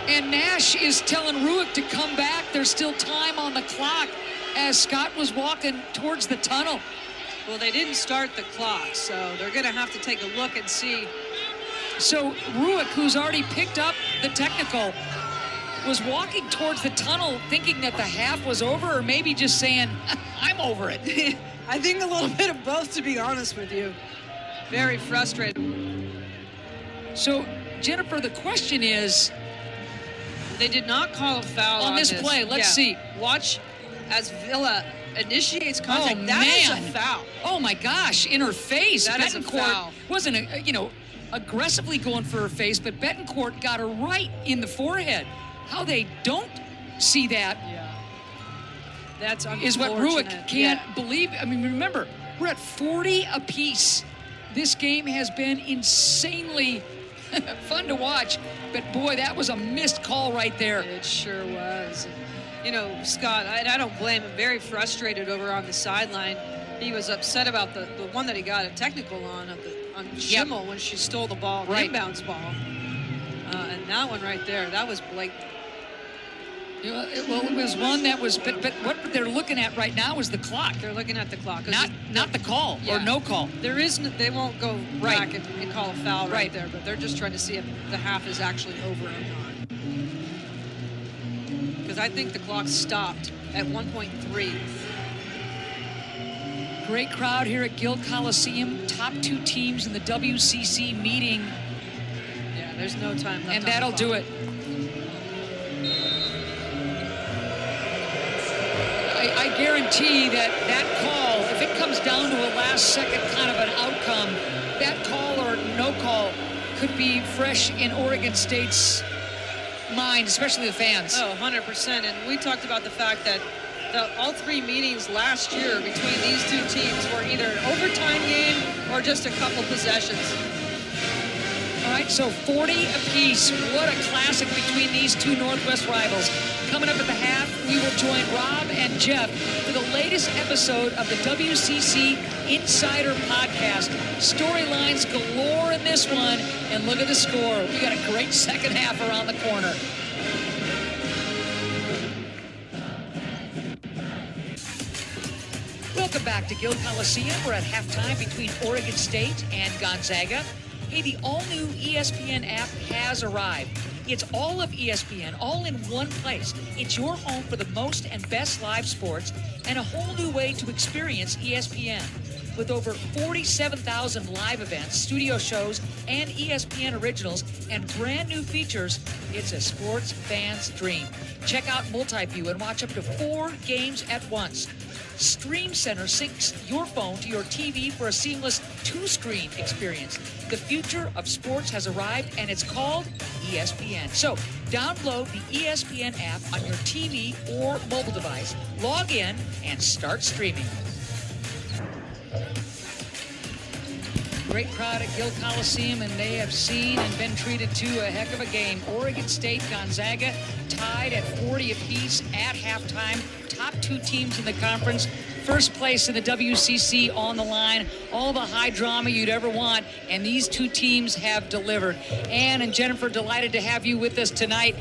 And Nash is telling Ruick to come back. There's still time on the clock as Scott was walking towards the tunnel. Well, they didn't start the clock, so they're going to have to take a look and see. So Ruick, who's already picked up the technical, was walking towards the tunnel thinking that the half was over, or maybe just saying, I'm over it. I think a little bit of both, to be honest with you. Very frustrated. So, Jennifer, the question is, they did not call a foul on this play. Let's see. Watch as Villa initiates contact. Oh, that is man. a foul. Oh my gosh, in her face. That is a foul. Wasn't aggressively going for her face, but Betancourt got her right in the forehead. How they don't see that That's is what Ruick can't believe. I mean, remember, we're at 40 apiece. This game has been insanely fun to watch, but boy, that was a missed call right there. It sure was. You know, Scott, I don't blame him. Very frustrated over on the sideline. He was upset about the one that he got a technical on Schimmel when she stole the ball, right. inbounds ball. And that one right there, that was blatant. Well, it was one that was, but what they're looking at right now is the clock. They're looking at the clock. Not the call or no call. There is, they won't go back and call a foul right there, but they're just trying to see if the half is actually over or not. Because I think the clock stopped at 1.3. Great crowd here at Gill Coliseum. Top two teams in the WCC meeting. Yeah, there's no time left. And that'll do it. I guarantee that call, if it comes down to a last second kind of an outcome, that call or no call could be fresh in Oregon State's mind, especially the fans. Oh, 100%. And we talked about the fact that all three meetings last year between these two teams were either an overtime game or just a couple possessions. All right, so 40 apiece. What a classic between these two Northwest rivals. Coming up at the half, we will join Rob and Jeff for the latest episode of the WCC Insider Podcast. Storylines galore in this one, and look at the score. We got a great second half around the corner. Welcome back to Gill Coliseum. We're at halftime between Oregon State and Gonzaga. Hey, the all-new ESPN app has arrived. It's all of ESPN, all in one place. It's your home for the most and best live sports and a whole new way to experience ESPN. With over 47,000 live events, studio shows, and ESPN originals and brand new features, it's a sports fan's dream. Check out Multiview and watch up to 4 games at once. Stream Center syncs your phone to your TV for a seamless 2-screen experience. The future of sports has arrived, and it's called ESPN. So download the ESPN app on your TV or mobile device, log in, and start streaming. Great crowd at Gill Coliseum, and they have seen and been treated to a heck of a game. Oregon State, Gonzaga tied at 40 apiece at halftime. Top two teams in the conference. First place in the WCC on the line. All the high drama you'd ever want, and these two teams have delivered. Ann and Jennifer, delighted to have you with us tonight.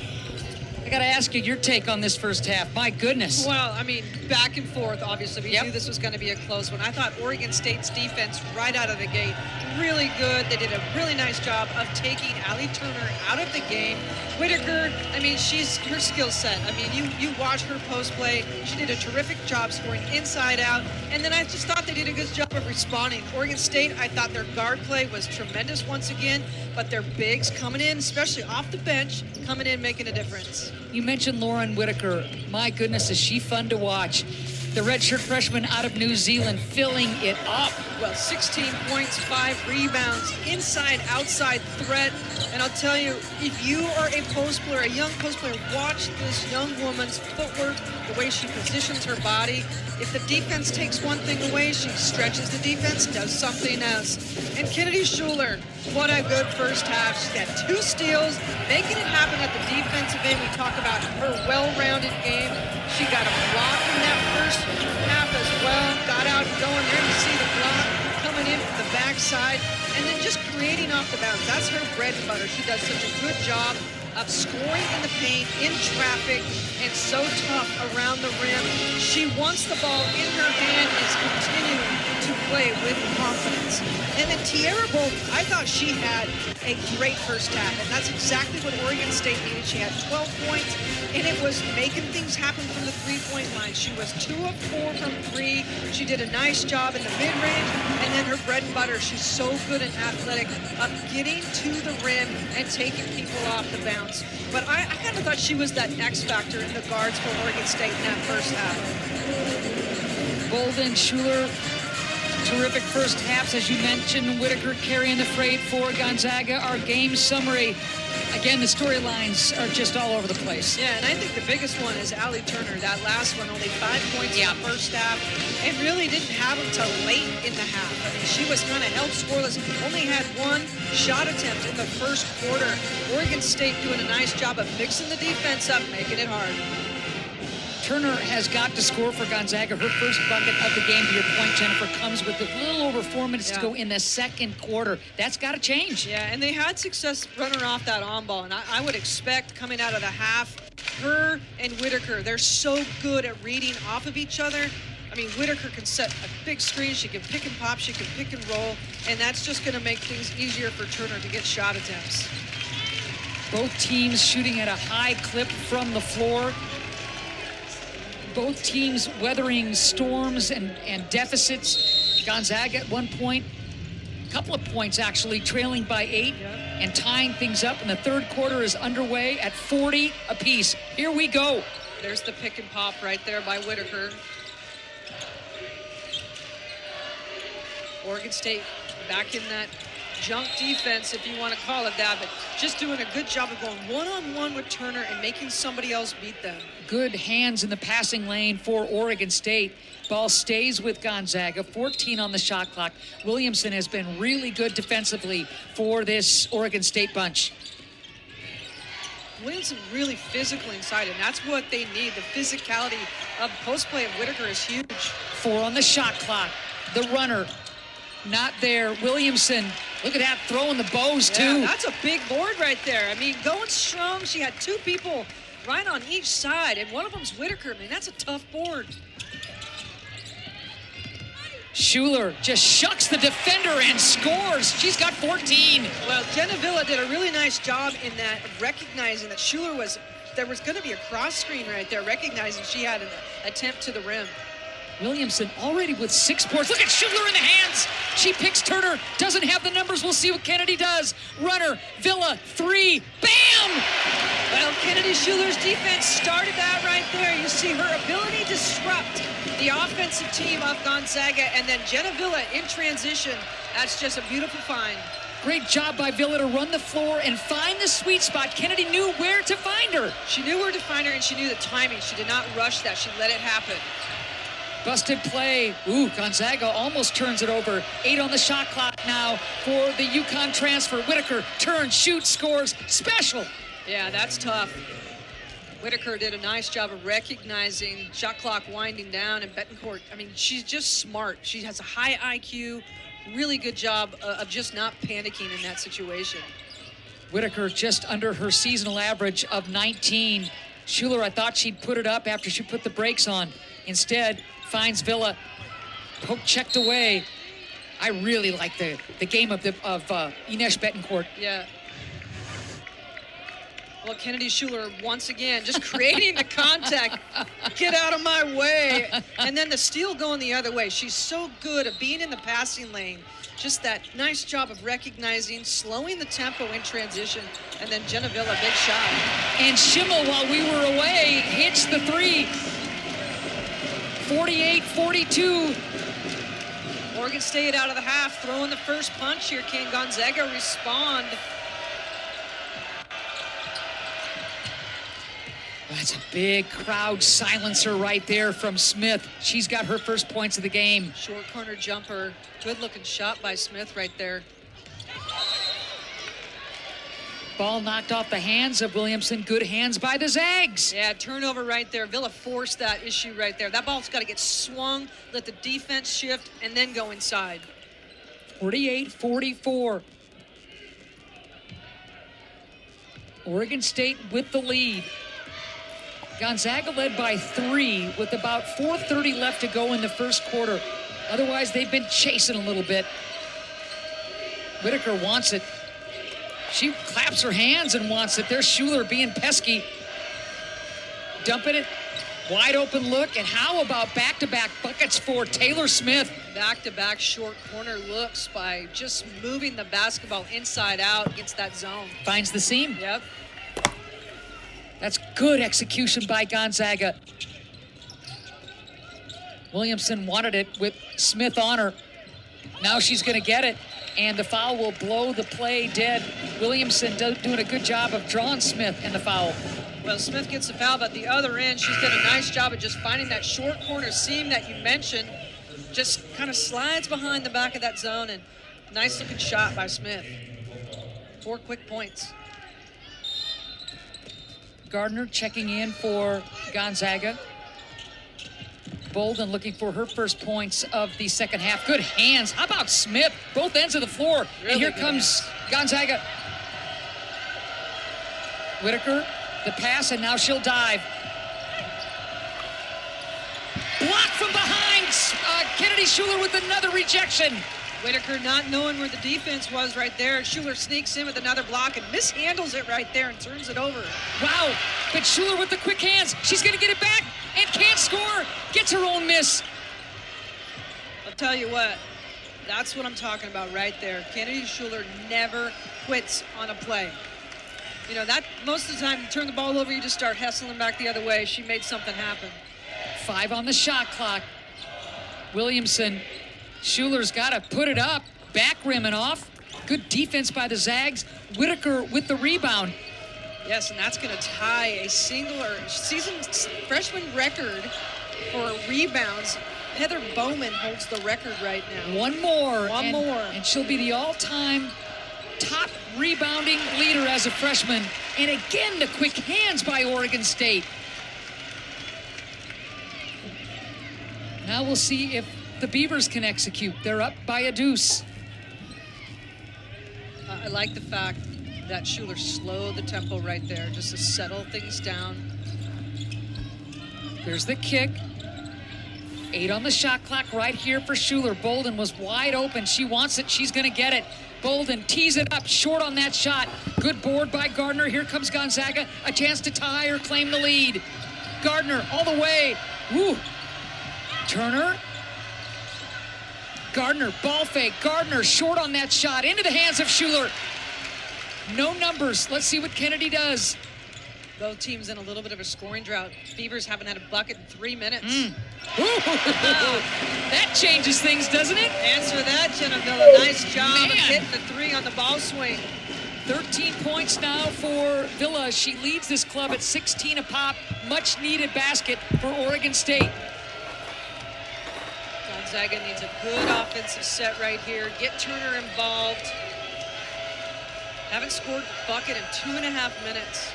I got to ask you your take on this first half. My goodness. Well, I mean, back and forth, obviously. We knew this was going to be a close one. I thought Oregon State's defense right out of the gate, really good. They did a really nice job of taking Allie Turner out of the game. Whitaker, I mean, her skill set. I mean, you watch her post play. She did a terrific job scoring inside out. And then I just thought they did a good job of responding. Oregon State, I thought their guard play was tremendous once again, but their bigs coming in, especially off the bench, coming in making a difference. You mentioned Lauren Whitaker. My goodness, is she fun to watch. The redshirt freshman out of New Zealand filling it up. Well, 16 points, 5 rebounds, inside, outside threat. And I'll tell you, if you are a post player, a young post player, watch this young woman's footwork, the way she positions her body. If the defense takes one thing away, she stretches the defense, does something else. And Kennedy Schuler, what a good first half. She's got 2 steals, making it happen at the defensive end. We talk about her well-rounded game. She got a block in that first half as well, got out and going there. You see the block coming in from the backside, and then just creating off the bounce. That's her bread and butter. She does such a good job of scoring in the paint, in traffic, and so tough around the rim. She wants the ball in her hand and is continuing to play with confidence. And then Tierra Bolt, I thought she had a great first half, and that's exactly what Oregon State needed. She had 12 points, and it was making things happen from the three-point line. She was 2 of 4 from 3. She did a nice job in the mid-range, and then her bread and butter. She's so good and athletic of getting to the rim and taking people off the bounce. But I kind of thought she was that X factor in the guards for Oregon State in that first half. Bolden, Schuler, terrific first halves, as you mentioned. Whitaker carrying the freight for Gonzaga. Our game summary. Again, the storylines are just all over the place. Yeah, and I think the biggest one is Allie Turner. That last one, only 5 points in the first half, and really didn't have them till late in the half. I mean, she was kind of held scoreless, only had 1 shot attempt in the first quarter. Oregon State doing a nice job of mixing the defense up, making it hard. Turner has got to score for Gonzaga. Her first bucket of the game, to your point, Jennifer, comes with a little over 4 minutes to go in the second quarter. That's got to change. Yeah, and they had success running off that on ball, and I would expect coming out of the half, her and Whitaker, they're so good at reading off of each other. I mean, Whitaker can set a big screen, she can pick and pop, she can pick and roll, and that's just going to make things easier for Turner to get shot attempts. Both teams shooting at a high clip from the floor. Both teams weathering storms and deficits. Gonzaga at one point, a couple of points actually, trailing by 8 and tying things up. And the third quarter is underway at 40 apiece. Here we go. There's the pick and pop right there by Whitaker. Oregon State back in that junk defense, if you want to call it that, but just doing a good job of going one-on-one with Turner and making somebody else beat them. Good hands in the passing lane for Oregon State. Ball stays with Gonzaga, 14 on the shot clock. Williamson has been really good defensively for this Oregon State bunch. Williamson really physical inside, and that's what they need. The physicality of post play of Whitaker is huge. 4 on the shot clock. The runner not there. Williamson, look at that, throwing the bows too. Yeah, that's a big board right there. I mean, going strong. She had 2 people right on each side, and one of them's Whitaker. I mean, that's a tough board. Schuler just shucks the defender and scores. She's got 14. Well, Jenna Villa did a really nice job in that, recognizing that Schuler there was going to be a cross screen right there, recognizing she had an attempt to the rim. Williamson already with 6 boards. Look at Schuler in the hands. She picks Turner, doesn't have the numbers. We'll see what Kennedy does. Runner, Villa, 3, bam! Well, Kennedy Schuler's defense started that right there. You see her ability to disrupt the offensive team of Gonzaga, and then Jenna Villa in transition. That's just a beautiful find. Great job by Villa to run the floor and find the sweet spot. Kennedy knew where to find her. She knew where to find her, and she knew the timing. She did not rush that. She let it happen. Busted play. Ooh, Gonzaga almost turns it over. 8 on the shot clock now for the UConn transfer. Whitaker turns, shoots, scores. Special. Yeah, that's tough. Whitaker did a nice job of recognizing shot clock winding down, and Betancourt, I mean, she's just smart. She has a high IQ. Really good job of just not panicking in that situation. Whitaker just under her seasonal average of 19. Schuler, I thought she'd put it up after she put the brakes on. Instead, finds Villa, poke checked away. I really like the game of Ines Betancourt. Yeah. Well, Kennedy Schuler once again just creating the contact. Get out of my way. And then the steal going the other way. She's so good at being in the passing lane. Just that nice job of recognizing, slowing the tempo in transition, and then Jenna Villa, big shot. And Schimmel, while we were away, hits the 3. 48-42. Oregon State out of the half, throwing the first punch here. Can Gonzaga respond? That's a big crowd silencer right there from Smith. She's got her first points of the game. Short corner jumper. Good looking shot by Smith right there. Ball knocked off the hands of Williamson. Good hands by the Zags. Yeah, turnover right there. Villa forced that issue right there. That ball's got to get swung, let the defense shift, and then go inside. 48-44. Oregon State with the lead. Gonzaga led by 3 with about 4:30 left to go in the first quarter. Otherwise, they've been chasing a little bit. Whitaker wants it. She claps her hands and wants it. There's Schuler being pesky. Dumping it. Wide open look. And how about back-to-back buckets for Taylor Smith? Back-to-back short corner looks by just moving the basketball inside out against that zone. Finds the seam. Yep. That's good execution by Gonzaga. Williamson wanted it with Smith on her. Now she's going to get it, and the foul will blow the play dead. Williamson doing a good job of drawing Smith in the foul. Well, Smith gets the foul, but at the other end, she's done a nice job of just finding that short corner seam that you mentioned. Just kind of slides behind the back of that zone, and nice looking shot by Smith. 4 quick points. Gardner checking in for Gonzaga. Bolden looking for her first points of the second half. Good hands. How about Smith? Both ends of the floor. Really and here good comes Gonzaga. Whitaker, the pass, and now she'll dive. Blocked from behind. Kennedy Schuler with another rejection. Whitaker not knowing where the defense was right there. Schuler sneaks in with another block and mishandles it right there and turns it over. Wow, but Schuler with the quick hands. She's going to get it back and can't score. Gets her own miss. I'll tell you what, that's what I'm talking about right there. Kennedy Schuler never quits on a play. You know, that most of the time you turn the ball over, you just start hustling back the other way. She made something happen. 5 on the shot clock. Williamson. Schuler's got to put it up. Back rim and off. Good defense by the Zags. Whitaker with the rebound. Yes, and that's going to tie a single season freshman record for rebounds. Heather Bowman holds the record right now. One more. More. And she'll be the all-time top rebounding leader as a freshman. And again, the quick hands by Oregon State. Now we'll see if the Beavers can execute. They're up by a deuce. I like the fact that Schuler slowed the tempo right there just to settle things down. There's the kick. 8 on the shot clock right here for Schuler. Bolden was wide open. She wants it. She's going to get it. Bolden tees it up short on that shot. Good board by Gardner. Here comes Gonzaga. A chance to tie or claim the lead. Gardner all the way. Woo. Turner. Gardner, ball fake. Gardner short on that shot. Into the hands of Schuler. No numbers. Let's see what Kennedy does. Both teams in a little bit of a scoring drought. Beavers haven't had a bucket in 3 minutes. That changes things, doesn't it? Answer that, Genovilla. Nice job of hitting the 3 on the ball swing. 13 points now for Villa. She leads this club at 16 a pop. Much needed basket for Oregon State. Gonzaga needs a good offensive set right here. Get Turner involved. Haven't scored a bucket in 2.5 minutes.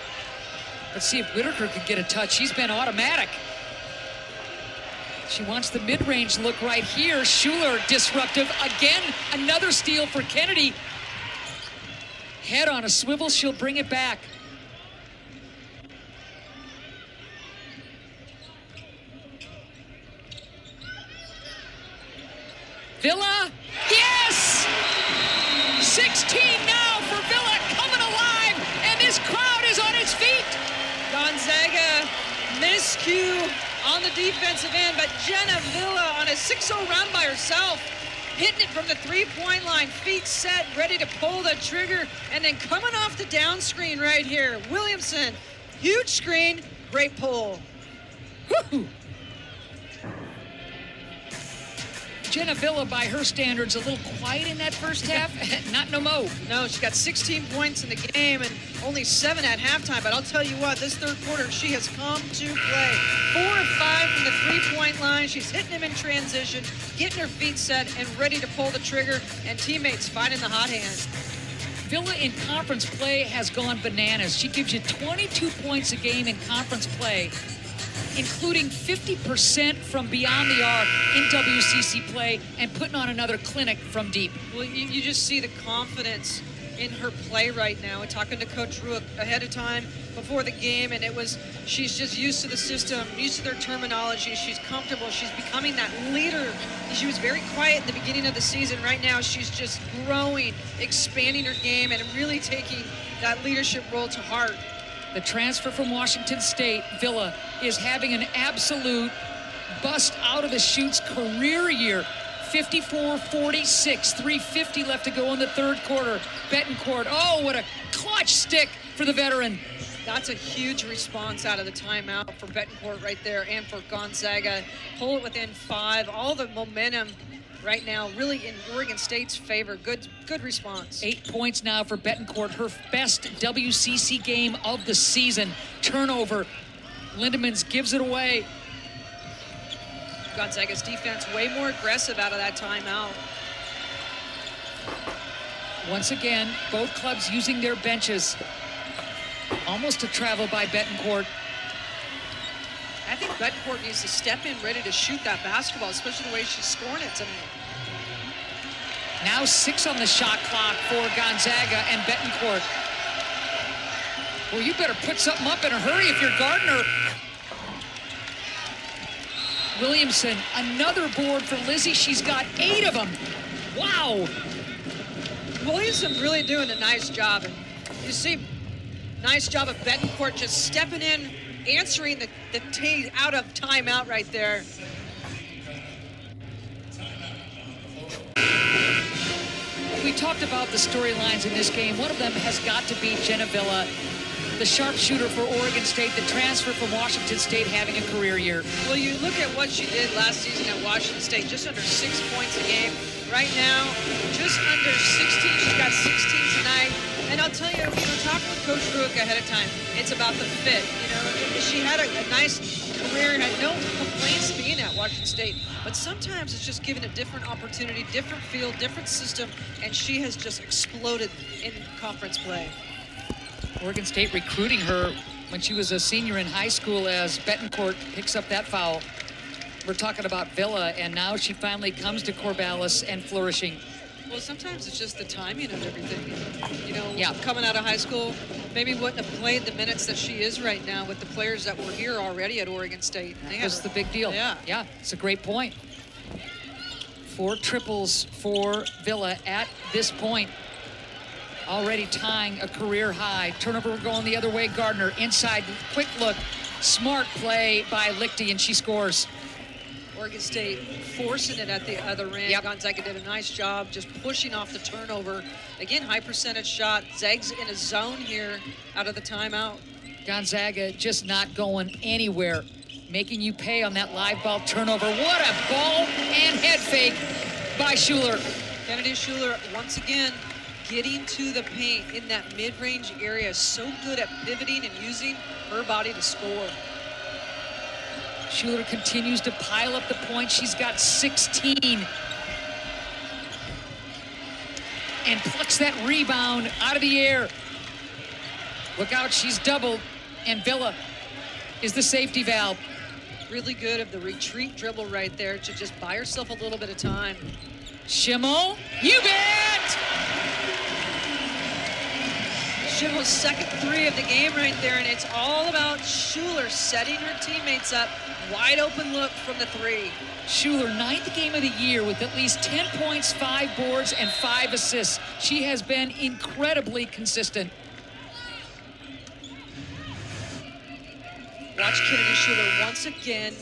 Let's see if Whitaker can get a touch. She's been automatic. She wants the mid-range look right here. Schuler disruptive. Again, another steal for Kennedy. Head on a swivel. She'll bring it back. Villa, yes! 16 now for Villa, coming alive, and this crowd is on its feet. Gonzaga miscue on the defensive end, but Jenna Villa on a 6-0 run by herself, hitting it from the three-point line, feet set, ready to pull the trigger, and then coming off the down screen right here. Williamson, huge screen, great pull. Woo-hoo. Jenna Villa, by her standards, a little quiet in that first half. Not no mo. No, she got 16 points in the game and only 7 at halftime. But I'll tell you what, this third quarter, she has come to play. 4 of 5 from the three-point line. She's hitting them in transition, getting her feet set and ready to pull the trigger, and teammates finding the hot hand. Villa in conference play has gone bananas. She gives you 22 points a game in conference play, including 50% from beyond the arc in WCC play and putting on another clinic from deep. Well, you just see the confidence in her play right now. And talking to Coach Ruick ahead of time before the game, and she's just used to the system, used to their terminology. She's comfortable. She's becoming that leader. She was very quiet in the beginning of the season. Right now, she's just growing, expanding her game, and really taking that leadership role to heart. The transfer from Washington State, Villa, is having an absolute bust out of the chutes career year. 54-46, 3:50 left to go in the third quarter. Betancourt, oh, what a clutch stick for the veteran. That's a huge response out of the timeout for Betancourt right there, and for Gonzaga. Pull it within 5. All the momentum right now really in Oregon State's favor. Good response. 8 points now for Betancourt, her best WCC game of the season. Turnover. Lindemans gives it away. Gonzaga's defense way more aggressive out of that timeout. Once again, both clubs using their benches. Almost a travel by Betancourt. I think Betancourt needs to step in ready to shoot that basketball, especially the way she's scoring it tonight. Now 6 on the shot clock for Gonzaga and Betancourt. Well, you better put something up in a hurry if you're Gardner. Williamson, another board for Lizzie. She's got 8 of them. Wow. Williamson really doing a nice job. And you see, nice job of Betancourt just stepping in, answering the tee out of timeout right there. We talked about the storylines in this game. One of them has got to be Jenna Villa, the sharpshooter for Oregon State, the transfer from Washington State, having a career year. Well, you look at what she did last season at Washington State, just under 6 points a game. Right now, just under 16. She's got 16 tonight. And I'll tell you, talking with Coach Ruick ahead of time, it's about the fit. She had a nice career, had no complaints being at Washington State. But sometimes it's just given a different opportunity, different field, different system, and she has just exploded in conference play. Oregon State recruiting her when she was a senior in high school as Betancourt picks up that foul. We're talking about Villa, and now she finally comes to Corvallis and flourishing. Well, sometimes it's just the timing of everything. Yeah. Coming out of high school, maybe wouldn't have played the minutes that she is right now with the players that were here already at Oregon State. That's the big deal. Yeah, it's a great point. 4 triples for Villa at this point. Already tying a career high. Turnover going the other way. Gardner inside, quick look, smart play by Lichty, and she scores. Oregon State forcing it at the other end. Yep. Gonzaga did a nice job just pushing off the turnover. Again, high percentage shot. Zags in a zone here out of the timeout. Gonzaga just not going anywhere, making you pay on that live ball turnover. What a ball and head fake by Schuler. Kennedy Schuler once again getting to the paint in that mid-range area. So good at pivoting and using her body to score. Schuler continues to pile up the points. She's got 16. And plucks that rebound out of the air. Look out, she's doubled. And Villa is the safety valve. Really good of the retreat dribble right there to just buy herself a little bit of time. Schimmel, you bet! Schimmel's second 3 of the game right there, and it's all about Schuler setting her teammates up. Wide open look from the 3. Schuler, 9th game of the year with at least 10 points, 5 boards, and 5 assists. She has been incredibly consistent. Watch Kennedy Schuler once again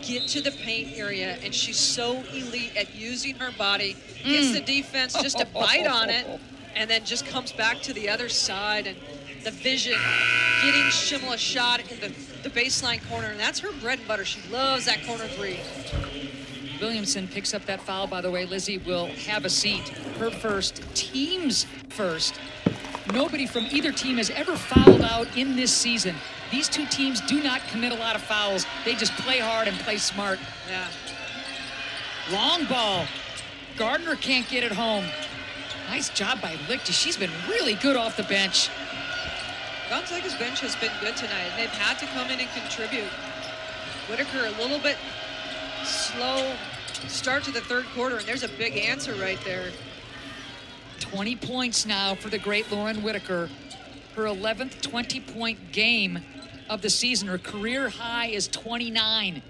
get to the paint area, and she's so elite at using her body. Gets the defense just to bite on it, and then just comes back to the other side. And the vision, getting Schimmel a shot in the baseline corner, and that's her bread and butter. She loves that corner 3. Williamson picks up that foul, by the way. Lizzie will have a seat. Her first, team's first. Nobody from either team has ever fouled out in this season. These two teams do not commit a lot of fouls. They just play hard and play smart. Yeah. Long ball. Gardner can't get it home. Nice job by Lichty. She's been really good off the bench. Gonzaga's bench has been good tonight. They've had to come in and contribute. Whitaker a little bit slow start to the third quarter, and there's a big answer right there. 20 points now for the great Lauren Whitaker. Her 11th 20-point game of the season. Her career high is 29.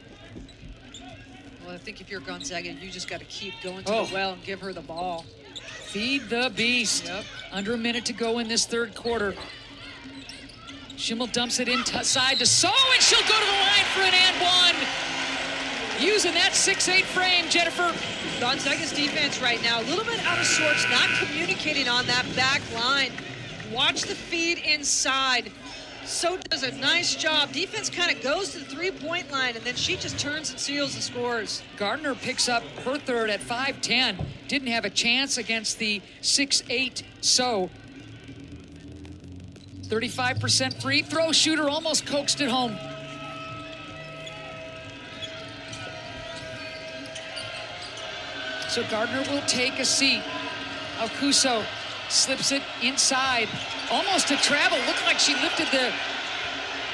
Well, I think if you're Gonzaga, you just got to keep going to the well and give her the ball. Feed the beast. Yep. Under a minute to go in this third quarter. Schimmel dumps it inside to So, and she'll go to the line for an and one. Using that 6'8" frame, Jennifer. Gonzaga's defense right now, a little bit out of sorts, not communicating on that back line. Watch the feed inside. So does a nice job. Defense kind of goes to the three-point line, and then she just turns and seals and scores. Gardner picks up her third at 5'10". Didn't have a chance against the 6'8" So. 35% free throw shooter, almost coaxed it home. So Gardner will take a seat. Alcuso slips it inside. Almost a travel. Looked like she lifted the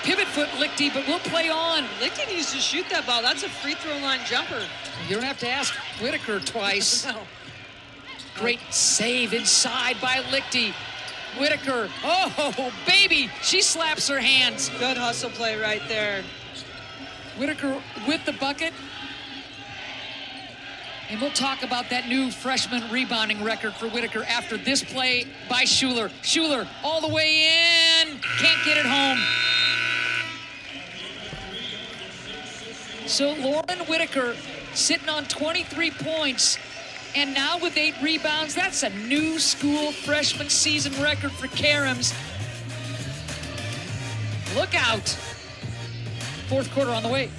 pivot foot, Lichty, but we'll play on. Lichty needs to shoot that ball. That's a free throw line jumper. You don't have to ask Whitaker twice. No. Great save inside by Lichty. Whitaker, oh, baby, she slaps her hands. Good hustle play right there. Whitaker with the bucket. And we'll talk about that new freshman rebounding record for Whitaker after this play by Schuler. Schuler all the way in, can't get it home. So Lauren Whitaker sitting on 23 points, and now with 8 rebounds. That's a new school freshman season record for Karems. Look out. Fourth quarter on the way.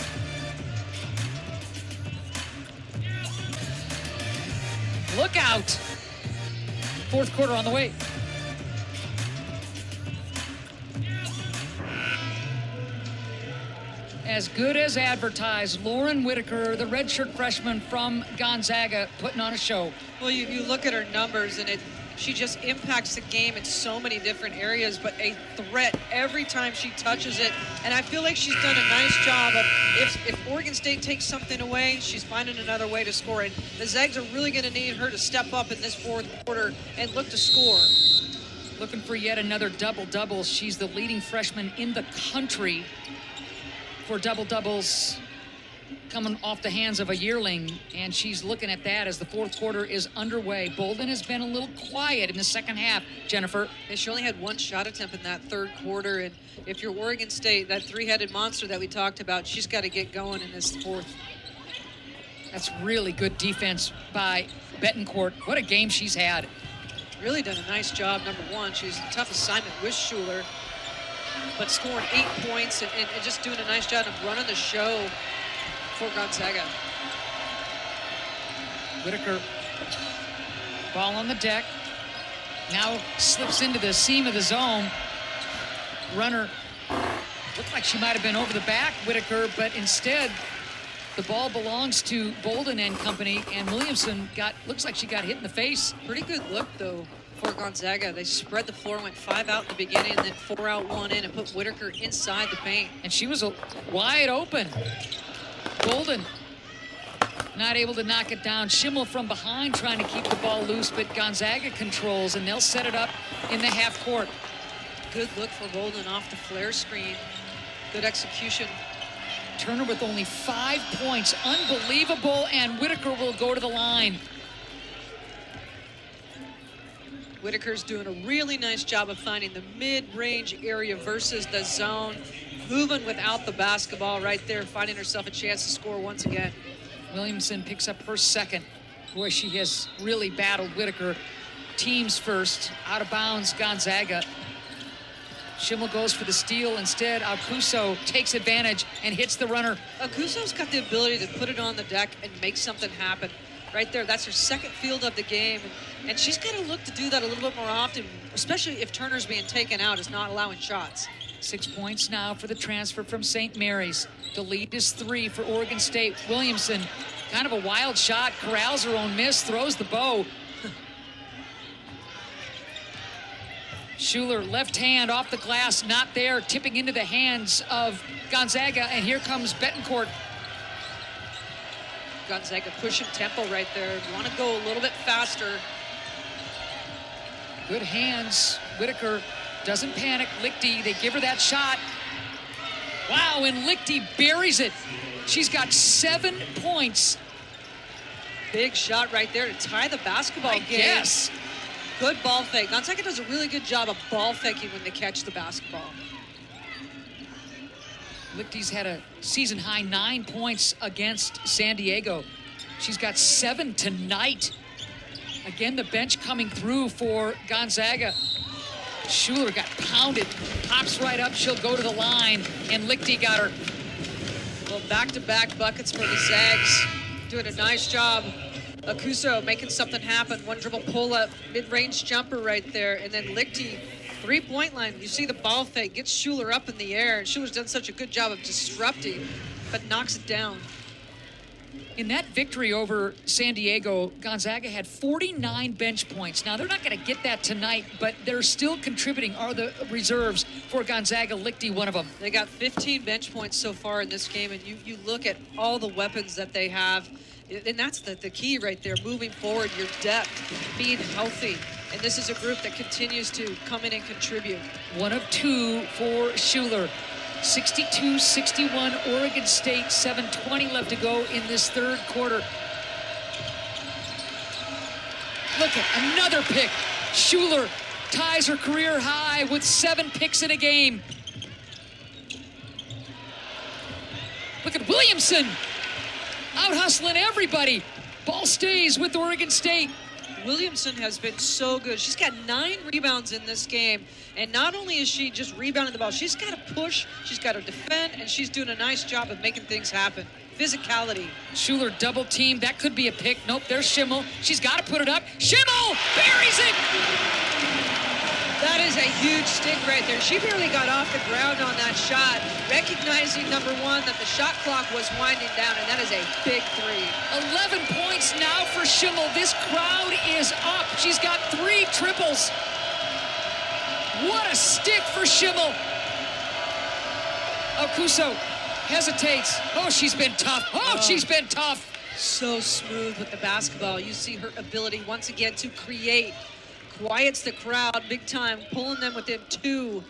Look out. Fourth quarter on the way. As good as advertised, Lauren Whitaker, the redshirt freshman from Gonzaga, putting on a show. Well, you look at her numbers, and she just impacts the game in so many different areas, but a threat every time she touches it. And I feel like she's done a nice job of, if Oregon State takes something away, she's finding another way to score. And the Zags are really going to need her to step up in this fourth quarter and look to score. Looking for yet another double-double. She's the leading freshman in the country for double-doubles coming off the hands of a yearling, and she's looking at that as the fourth quarter is underway. Bolden has been a little quiet in the second half, Jennifer. She only had one shot attempt in that third quarter, and if you're Oregon State, that three-headed monster that we talked about, she's got to get going in this fourth. That's really good defense by Betancourt. What a game she's had. Really done a nice job, number one. She's a tough assignment with Schuler, but scoring 8 points and just doing a nice job of running the show for Gonzaga. Whitaker, ball on the deck. Now slips into the seam of the zone. Runner looked like she might have been over the back, Whitaker, but instead the ball belongs to Bolden and company, and Williamson looks like she got hit in the face. Pretty good look, though, for Gonzaga. They spread the floor, went 5 out in the beginning, and then 4 out, 1 in, and put Whitaker inside the paint. And she was wide open. Bolden not able to knock it down. Schimmel from behind trying to keep the ball loose, but Gonzaga controls, and they'll set it up in the half court. Good look for Bolden off the flare screen. Good execution. Turner with only 5 points. Unbelievable, and Whitaker will go to the line. Whitaker's doing a really nice job of finding the mid-range area versus the zone. Moving without the basketball right there, finding herself a chance to score once again. Williamson picks up her second. Boy, she has really battled Whitaker. Teams first, out of bounds, Gonzaga. Schimmel goes for the steal. Instead, Akuso takes advantage and hits the runner. Akuso's got the ability to put it on the deck and make something happen. Right there, that's her second field of the game. And she's got to look to do that a little bit more often, especially if Turner's being taken out, is not allowing shots. 6 points now for the transfer from St. Mary's. The lead is 3 for Oregon State. Williamson, kind of a wild shot, corrals her own miss, throws the bow. Schuler, left hand off the glass, not there, tipping into the hands of Gonzaga, and here comes Betancourt. Gonzaga pushing tempo right there. You want to go a little bit faster. Good hands. Whitaker doesn't panic. Lichty, they give her that shot. Wow, and Lichty buries it. She's got 7 points. Big shot right there to tie the basketball game. Yes. Good ball fake. Gonzaga does a really good job of ball faking when they catch the basketball. Lichty's had a season-high 9 points against San Diego. She's got 7 tonight. Again, the bench coming through for Gonzaga. Schuler got pounded, pops right up, she'll go to the line, and Lichty got her. Well, back-to-back buckets for the Zags. Doing a nice job. Akuso making something happen. One dribble pull-up, mid-range jumper right there, and then Lichty, three-point line. You see the ball fake, gets Schuler up in the air, and Schuler's done such a good job of disrupting, but knocks it down. In that victory over San Diego, Gonzaga had 49 bench points. Now, they're not going to get that tonight, but they're still contributing, are the reserves for Gonzaga. Lichty, one of them. They got 15 bench points so far in this game, and you look at all the weapons that they have, and that's the key right there, moving forward, your depth, being healthy. And this is a group that continues to come in and contribute. 1 of 2 for Schuler. 62-61 Oregon State, 7:20 left to go in this third quarter. Look at another pick. Schuler ties her career high with 7 picks in a game. Look at Williamson out hustling everybody. Ball stays with Oregon State. Williamson has been so good. She's got 9 rebounds in this game. And not only is she just rebounding the ball, she's got to push, she's got to defend, and she's doing a nice job of making things happen. Physicality. Schuler double team. That could be a pick. Nope, there's Schimmel. She's got to put it up. Schimmel buries it! That is a huge stick right there. She barely got off the ground on that shot, recognizing, number one, that the shot clock was winding down, and that is a big 3. 11 points now for Schimmel. This crowd is up. She's got 3 triples. What a stick for Schimmel. Akuso hesitates. Oh, she's been tough. She's been tough. So smooth with the basketball. You see her ability once again to create. Quiets the crowd big time, pulling them within 2.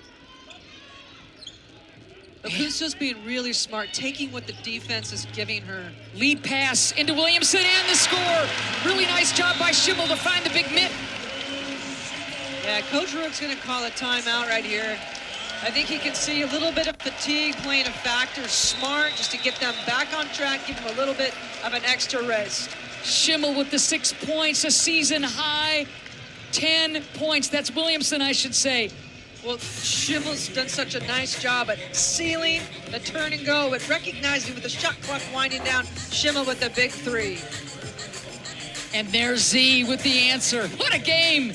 Akuso's being really smart, taking what the defense is giving her. Lead pass into Williamson and the score. Really nice job by Schimmel to find the big mitt. Yeah, Coach Rook's going to call a timeout right here. I think he can see a little bit of fatigue playing a factor. Smart just to get them back on track, give them a little bit of an extra rest. Schimmel with the 6 points, a season high. 10 points. That's Williamson, I should say. Well, Schimmel's done such a nice job at sealing the turn and go, but recognizing with the shot clock winding down, Schimmel with the big 3. And there's Z with the answer. What a game!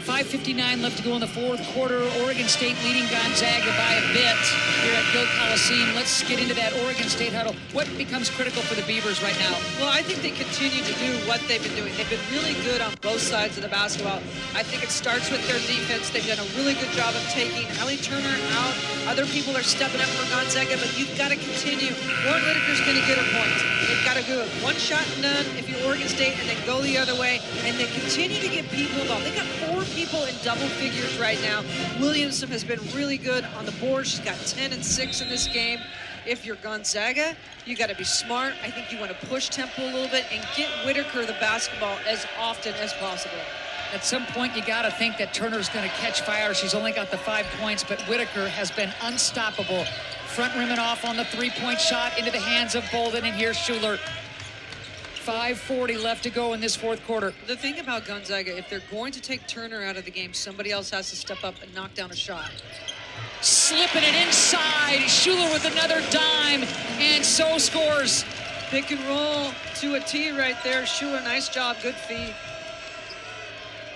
5:59 left to go in the fourth quarter. Oregon State leading Gonzaga by a bit here at Gill Coliseum. Let's get into that Oregon State huddle. What becomes critical for the Beavers right now? Well, I think they continue to do what they've been doing. They've been really good on both sides of the basketball. I think it starts with their defense. They've done a really good job of taking Allie Turner out. Other people are stepping up for Gonzaga, but you've got to continue. Lauren Whitaker's going to get her points. They've got to do it one shot and none if you're Oregon State, and then go the other way, and they continue to get people involved. They got 4 people in double figures right now. Williamson has been really good on the board. She's got 10 and 6 in this game. If you're Gonzaga, you got to be smart. I think you want to push tempo a little bit and get Whitaker the basketball as often as possible. At some point, you got to think that Turner's going to catch fire. She's only got the 5 points, but Whitaker has been unstoppable. Front rimming off on the 3-point shot into the hands of Bolden, and here's Schuler. 5:40 left to go in this fourth quarter. The thing about Gonzaga, if they're going to take Turner out of the game, somebody else has to step up and knock down a shot. Slipping it inside. Schuler with another dime, and so scores. Pick and roll to a T right there. Schuler, nice job, good feed.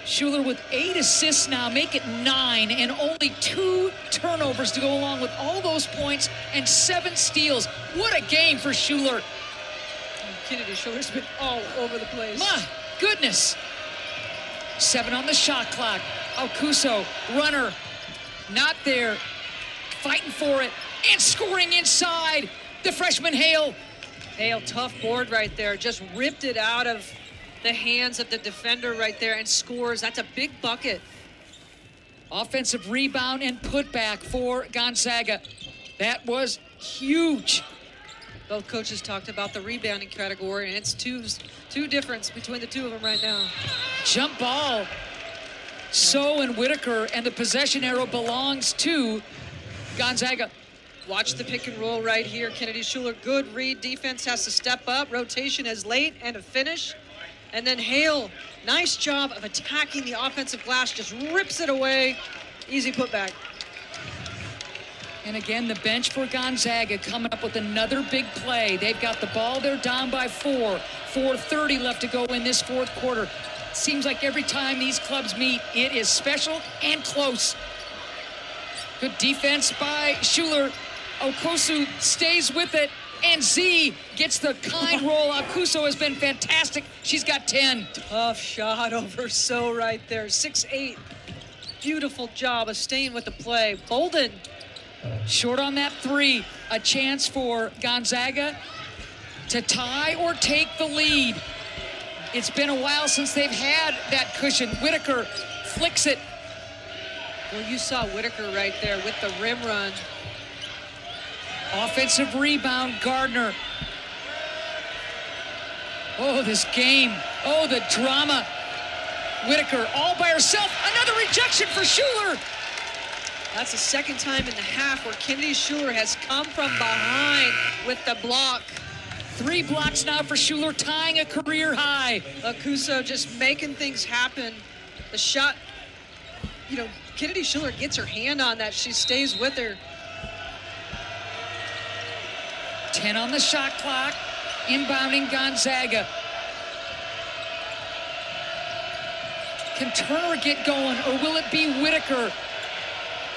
Schuler with 8 assists now, make it 9, and only 2 turnovers to go along with all those points and 7 steals. What a game for Schuler. Kennedy Schuler's been all over the place. My goodness. 7 on the shot clock. Okuso, runner, not there, fighting for it, and scoring inside. The freshman Hale. Hale, tough board right there. Just ripped it out of the hands of the defender right there and scores. That's a big bucket. Offensive rebound and putback for Gonzaga. That was huge. Both coaches talked about the rebounding category, and it's two difference between the two of them right now. Jump ball. So and Whitaker, and the possession arrow belongs to Gonzaga. Watch the pick and roll right here. Kennedy Schuler, good read. Defense has to step up. Rotation is late and a finish. And then Hale, nice job of attacking the offensive glass, just rips it away. Easy putback. And again, the bench for Gonzaga coming up with another big play. They've got the ball. They're down by 4. 4:30 left to go in this fourth quarter. Seems like every time these clubs meet, it is special and close. Good defense by Schuler. Okuso stays with it, and Z gets the kind roll. Okuso has been fantastic. She's got 10. Tough shot over So right there. 6'8". Beautiful job of staying with the play. Bolden. Short on that 3. A chance for Gonzaga to tie or take the lead. It's been a while since they've had that cushion. Whitaker flicks it. Well, you saw Whitaker right there with the rim run. Offensive rebound, Gardner. Oh, this game. Oh, the drama. Whitaker all by herself. Another rejection for Schuler. That's the second time in the half where Kennedy Schuler has come from behind with the block. 3 blocks now for Schuler, tying a career high. Okuso just making things happen. The shot, Kennedy Schuler gets her hand on that. She stays with her. 10 on the shot clock. Inbounding Gonzaga. Can Turner get going, or will it be Whitaker?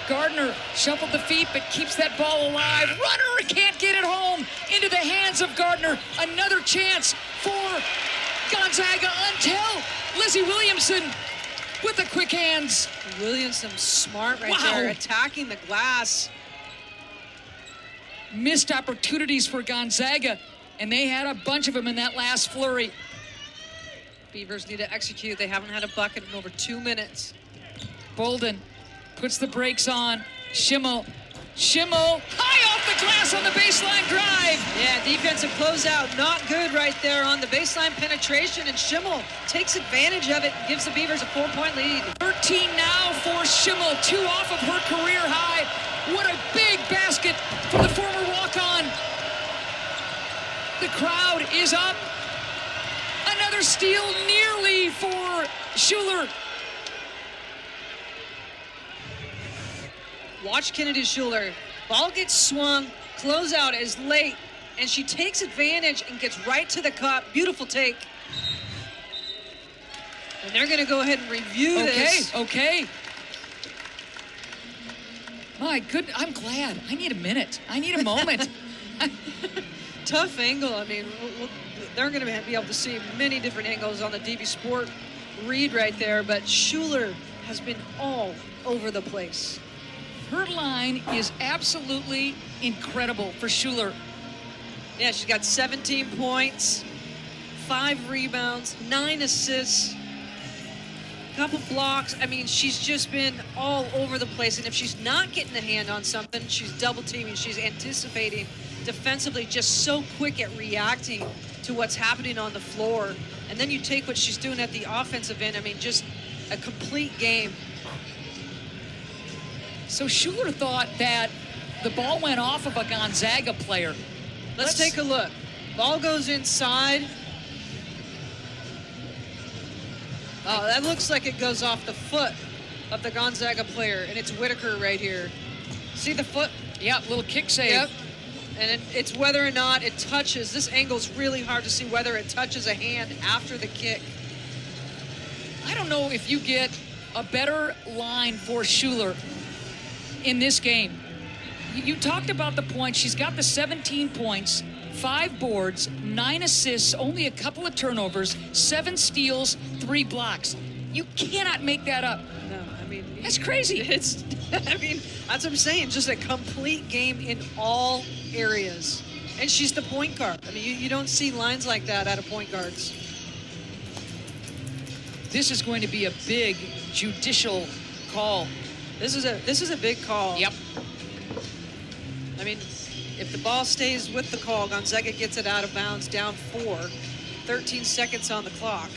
Gardner shuffled the feet, but keeps that ball alive. Runner can't get it home. Into the hands of Gardner. Another chance for Gonzaga until Lizzie Williamson with the quick hands. Williamson smart right there, attacking the glass. Missed opportunities for Gonzaga, and they had a bunch of them in that last flurry. Beavers need to execute. They haven't had a bucket in over 2 minutes. Bolden puts the brakes on. Schimmel, high off the glass on the baseline drive. Yeah, defensive closeout, not good right there on the baseline penetration, and Schimmel takes advantage of it and gives the Beavers a 4-point lead. 13 now for Schimmel, 2 off of her career high. What a big basket for the former walk-on. The crowd is up. Another steal nearly for Schuler. Watch Kennedy Schuler. Ball gets swung, closeout is late, and she takes advantage and gets right to the cup. Beautiful take. And they're going to go ahead and review this. Okay. My goodness, I'm glad. I need a minute. I need a moment. Tough angle. I mean, they're going to be able to see many different angles on the DB Sport read right there, but Schuler has been all over the place. Her line is absolutely incredible for Schuler. Yeah, she's got 17 points, 5 rebounds, 9 assists, couple blocks. I mean, she's just been all over the place. And if she's not getting a hand on something, she's double teaming, she's anticipating defensively, just so quick at reacting to what's happening on the floor. And then you take what she's doing at the offensive end. I mean, just a complete game. So Schuler thought that the ball went off of a Gonzaga player. Let's take a look. Ball goes inside. Oh, that looks like it goes off the foot of the Gonzaga player, and it's Whitaker right here. See the foot? Yeah, little kick save. Yep. And it's whether or not it touches. This angle's really hard to see whether it touches a hand after the kick. I don't know if you get a better line for Schuler in this game. You talked about the points. She's got the 17 points, 5 boards, 9 assists, only a couple of turnovers, 7 steals, 3 blocks. You cannot make that up. No, I mean, that's crazy. I mean, that's what I'm saying. Just a complete game in all areas. And she's the point guard. I mean, you don't see lines like that out of point guards. This is going to be a big judicial call. This is a big call. Yep. I mean, if the ball stays with the call, Gonzaga gets it out of bounds, down 4, 13 seconds on the clock.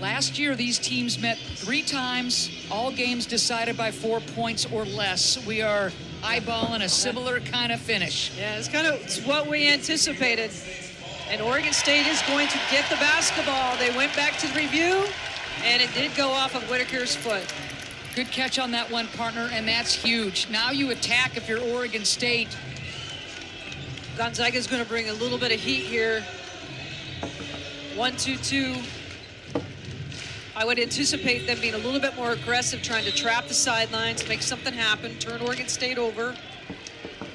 Last year, these teams met 3 times, all games decided by 4 points or less. We are eyeballing a similar kind of finish. Yeah, it's what we anticipated. And Oregon State is going to get the basketball. They went back to the review, and it did go off of Whitaker's foot. Good catch on that one, partner, and that's huge. Now you attack if you're Oregon State. Gonzaga is going to bring a little bit of heat here. 1-2-2. I would anticipate them being a little bit more aggressive, trying to trap the sidelines, make something happen, turn Oregon State over.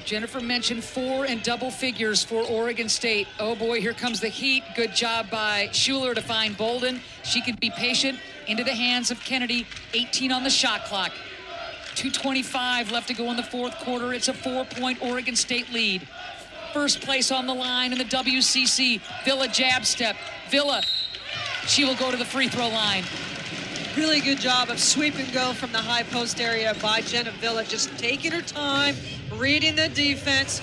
Jennifer mentioned 4 in double figures for Oregon State. Oh boy, here comes the heat. Good job by Schuler to find Bolden. She can be patient. Into the hands of Kennedy. 18 on the shot clock. 2:25 left to go in the 4th quarter. It's a 4-point Oregon State lead. First place on the line in the WCC. Villa jab step. Villa, she will go to the free throw line. Really good job of sweep and go from the high post area by Jenna Villa, just taking her time, reading the defense.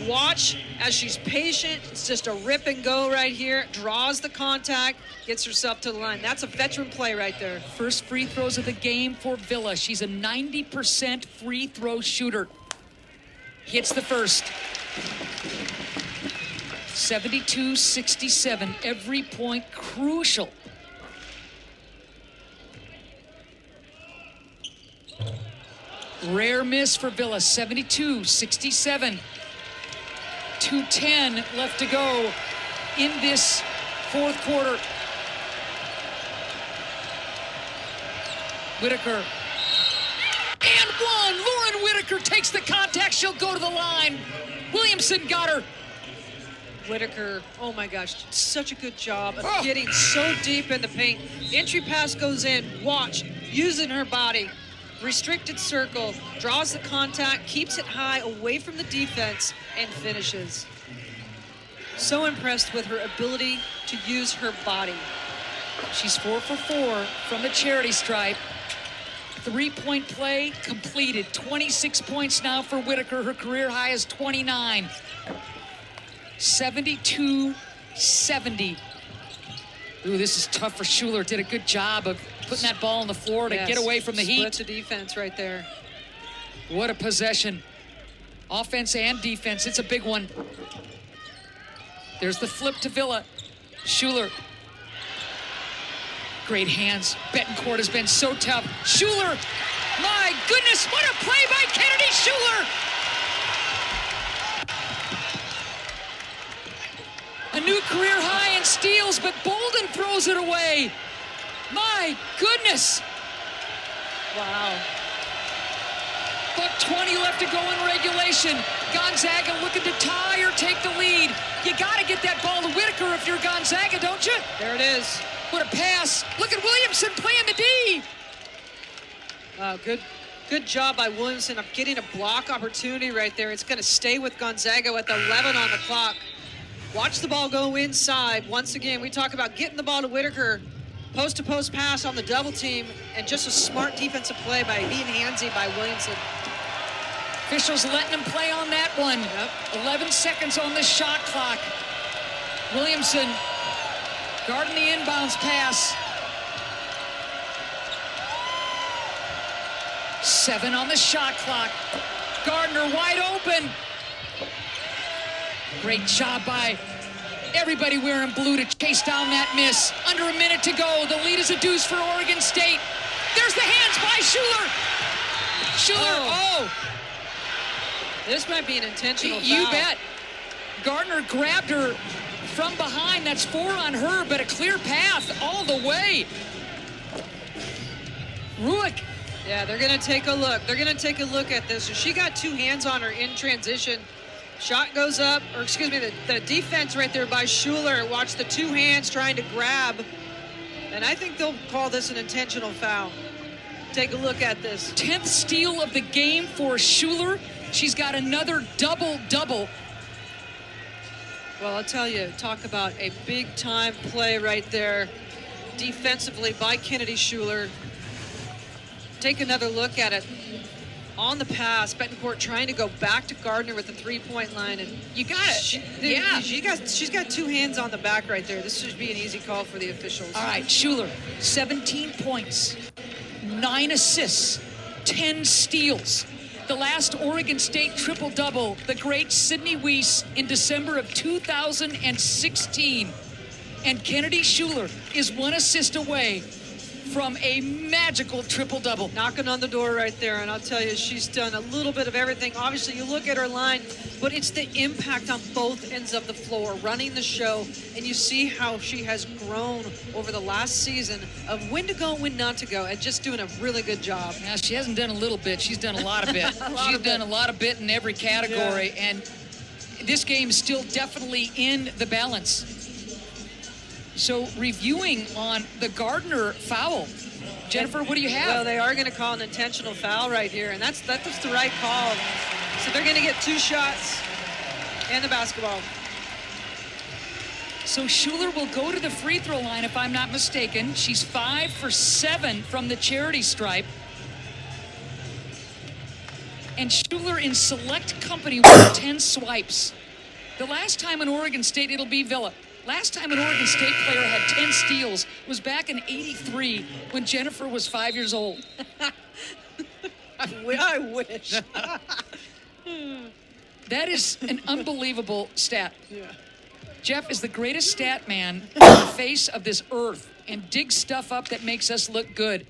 Watch as she's patient. It's just a rip and go right here. Draws the contact, gets herself to the line. That's a veteran play right there. First free throws of the game for Villa. She's a 90% free throw shooter. Hits the first. 72-67. Every point crucial. Rare miss for Villa. 72-67. 2:10 left to go in this 4th quarter. Whitaker. And one. Lauren Whitaker takes the contact. She'll go to the line. Williamson got her. Whitaker, oh my gosh, such a good job of getting so deep in the paint. Entry pass goes in. Watch, using her body. Restricted circle, draws the contact, keeps it high away from the defense, and finishes. So impressed with her ability to use her body. She's 4 for 4 from the charity stripe. 3-point play completed. 26 points now for Whitaker. Her career high is 29. 72-70. Ooh, this is tough for Schuler. Did a good job of putting that ball on the floor to get away from the heat. Split the defense right there. What a possession. Offense and defense. It's a big one. There's the flip to Villa. Schuler. Great hands. Betancourt has been so tough. Schuler. My goodness, what a play by Kennedy Schuler. A new career high in steals, but Bolden throws it away. My goodness. Wow. But 20 left to go in regulation. Gonzaga looking to tie or take the lead. You got to get that ball to Whitaker if you're Gonzaga, don't you? There it is. What a pass. Look at Williamson playing the D. Good job by Williamson of getting a block opportunity right there. It's going to stay with Gonzaga with 11 on the clock. Watch the ball go inside. Once again, we talk about getting the ball to Whitaker. Post-to-post pass on the double team, and just a smart defensive play by being handsy by Williamson. Officials letting him play on that one. Yep. 11 seconds on the shot clock. Williamson guarding the inbounds pass. 7 on the shot clock. Gardner wide open. Great job by Everybody wearing blue to chase down that miss. Under a minute to go. The lead is a deuce for Oregon State. There's the hands by Schuler. Schuler, This might be an intentional foul. You bet. Gardner grabbed her from behind. That's 4 on her, but a clear path all the way. Ruick. Yeah, they're going to take a look. They're going to take a look at this. So she got 2 hands on her in transition. Shot goes up, or excuse me, the defense right there by Schuler. Watch the 2 hands trying to grab. And I think they'll call this an intentional foul. Take a look at this. 10th steal of the game for Schuler. She's got another double-double. Well, I'll tell you, talk about a big-time play right there defensively by Kennedy Schuler. Take another look at it. On the pass, Betancourt trying to go back to Gardner with the 3-point line, and you got it. She's got 2 hands on the back right there. This should be an easy call for the officials. All right, Schuler, 17 points, 9 assists, 10 steals. The last Oregon State triple-double, the great Sydney Weiss in December of 2016. And Kennedy Schuler is 1 assist away from a magical triple-double. Knocking on the door right there, and I'll tell you, she's done a little bit of everything. Obviously, you look at her line, but it's the impact on both ends of the floor, running the show, and you see how she has grown over the last season of when to go, when not to go, and just doing a really good job. Now, she hasn't done a little bit. She's done a lot of bit. She's done a lot of bit in every category, and this game is still definitely in the balance. So reviewing on the Gardner foul, Jennifer, what do you have? Well, they are going to call an intentional foul right here, and that's the right call. So they're going to get 2 shots and the basketball. So Schuler will go to the free throw line, if I'm not mistaken. She's 5 for 7 from the charity stripe. And Schuler in select company with 10 swipes. The last time in Oregon State, it'll be Villa. Last time an Oregon State player had 10 steals was back in '83 when Jennifer was 5 years old. I wish. That is an unbelievable stat. Yeah. Jeff is the greatest stat man on the face of this earth and digs stuff up that makes us look good.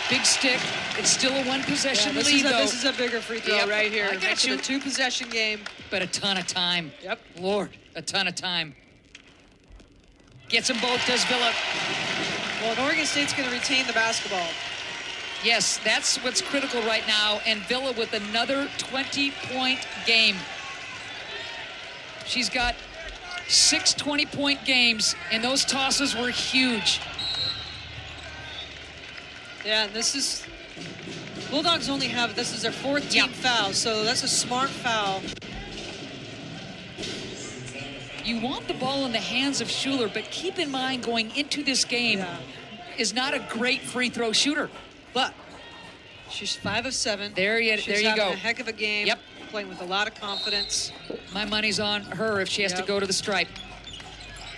Big stick. It's still a 1-possession lead, though. This is a bigger free throw right here. I got you. Makes it a 2-possession game. But a ton of time. Yep. Lord, a ton of time. Gets them both, does Villa. Well, and Oregon State's going to retain the basketball. Yes, that's what's critical right now. And Villa with another 20-point game. She's got 6 20-point games, and those tosses were huge. Yeah, and this is Bulldogs only have, this is their 4th team foul, so that's a smart foul. You want the ball in the hands of Schuler, but keep in mind going into this game is not a great free throw shooter. But she's 5 of 7. There you She's go. having a heck of a game. Yep. Playing with a lot of confidence. My money's on her if she has to go to the stripe.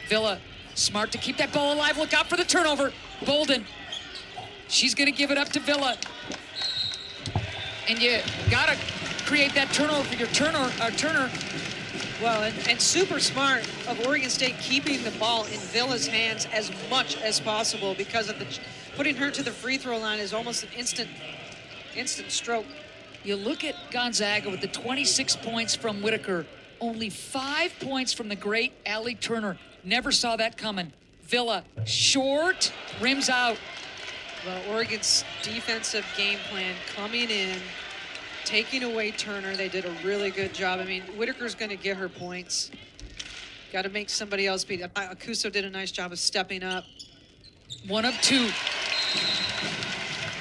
Villa, smart to keep that ball alive. Look out for the turnover. Bolden. She's going to give it up to Villa. And you got to create that turnover for your Turner. Well, and super smart of Oregon State keeping the ball in Villa's hands as much as possible because of putting her to the free throw line is almost an instant stroke. You look at Gonzaga with the 26 points from Whitaker, only 5 points from the great Allie Turner. Never saw that coming. Villa, short, rims out. Well, Oregon's defensive game plan coming in, taking away Turner. They did a really good job. I mean, Whitaker's going to get her points. Got to make somebody else beat. Akuso did a nice job of stepping up. 1 of 2.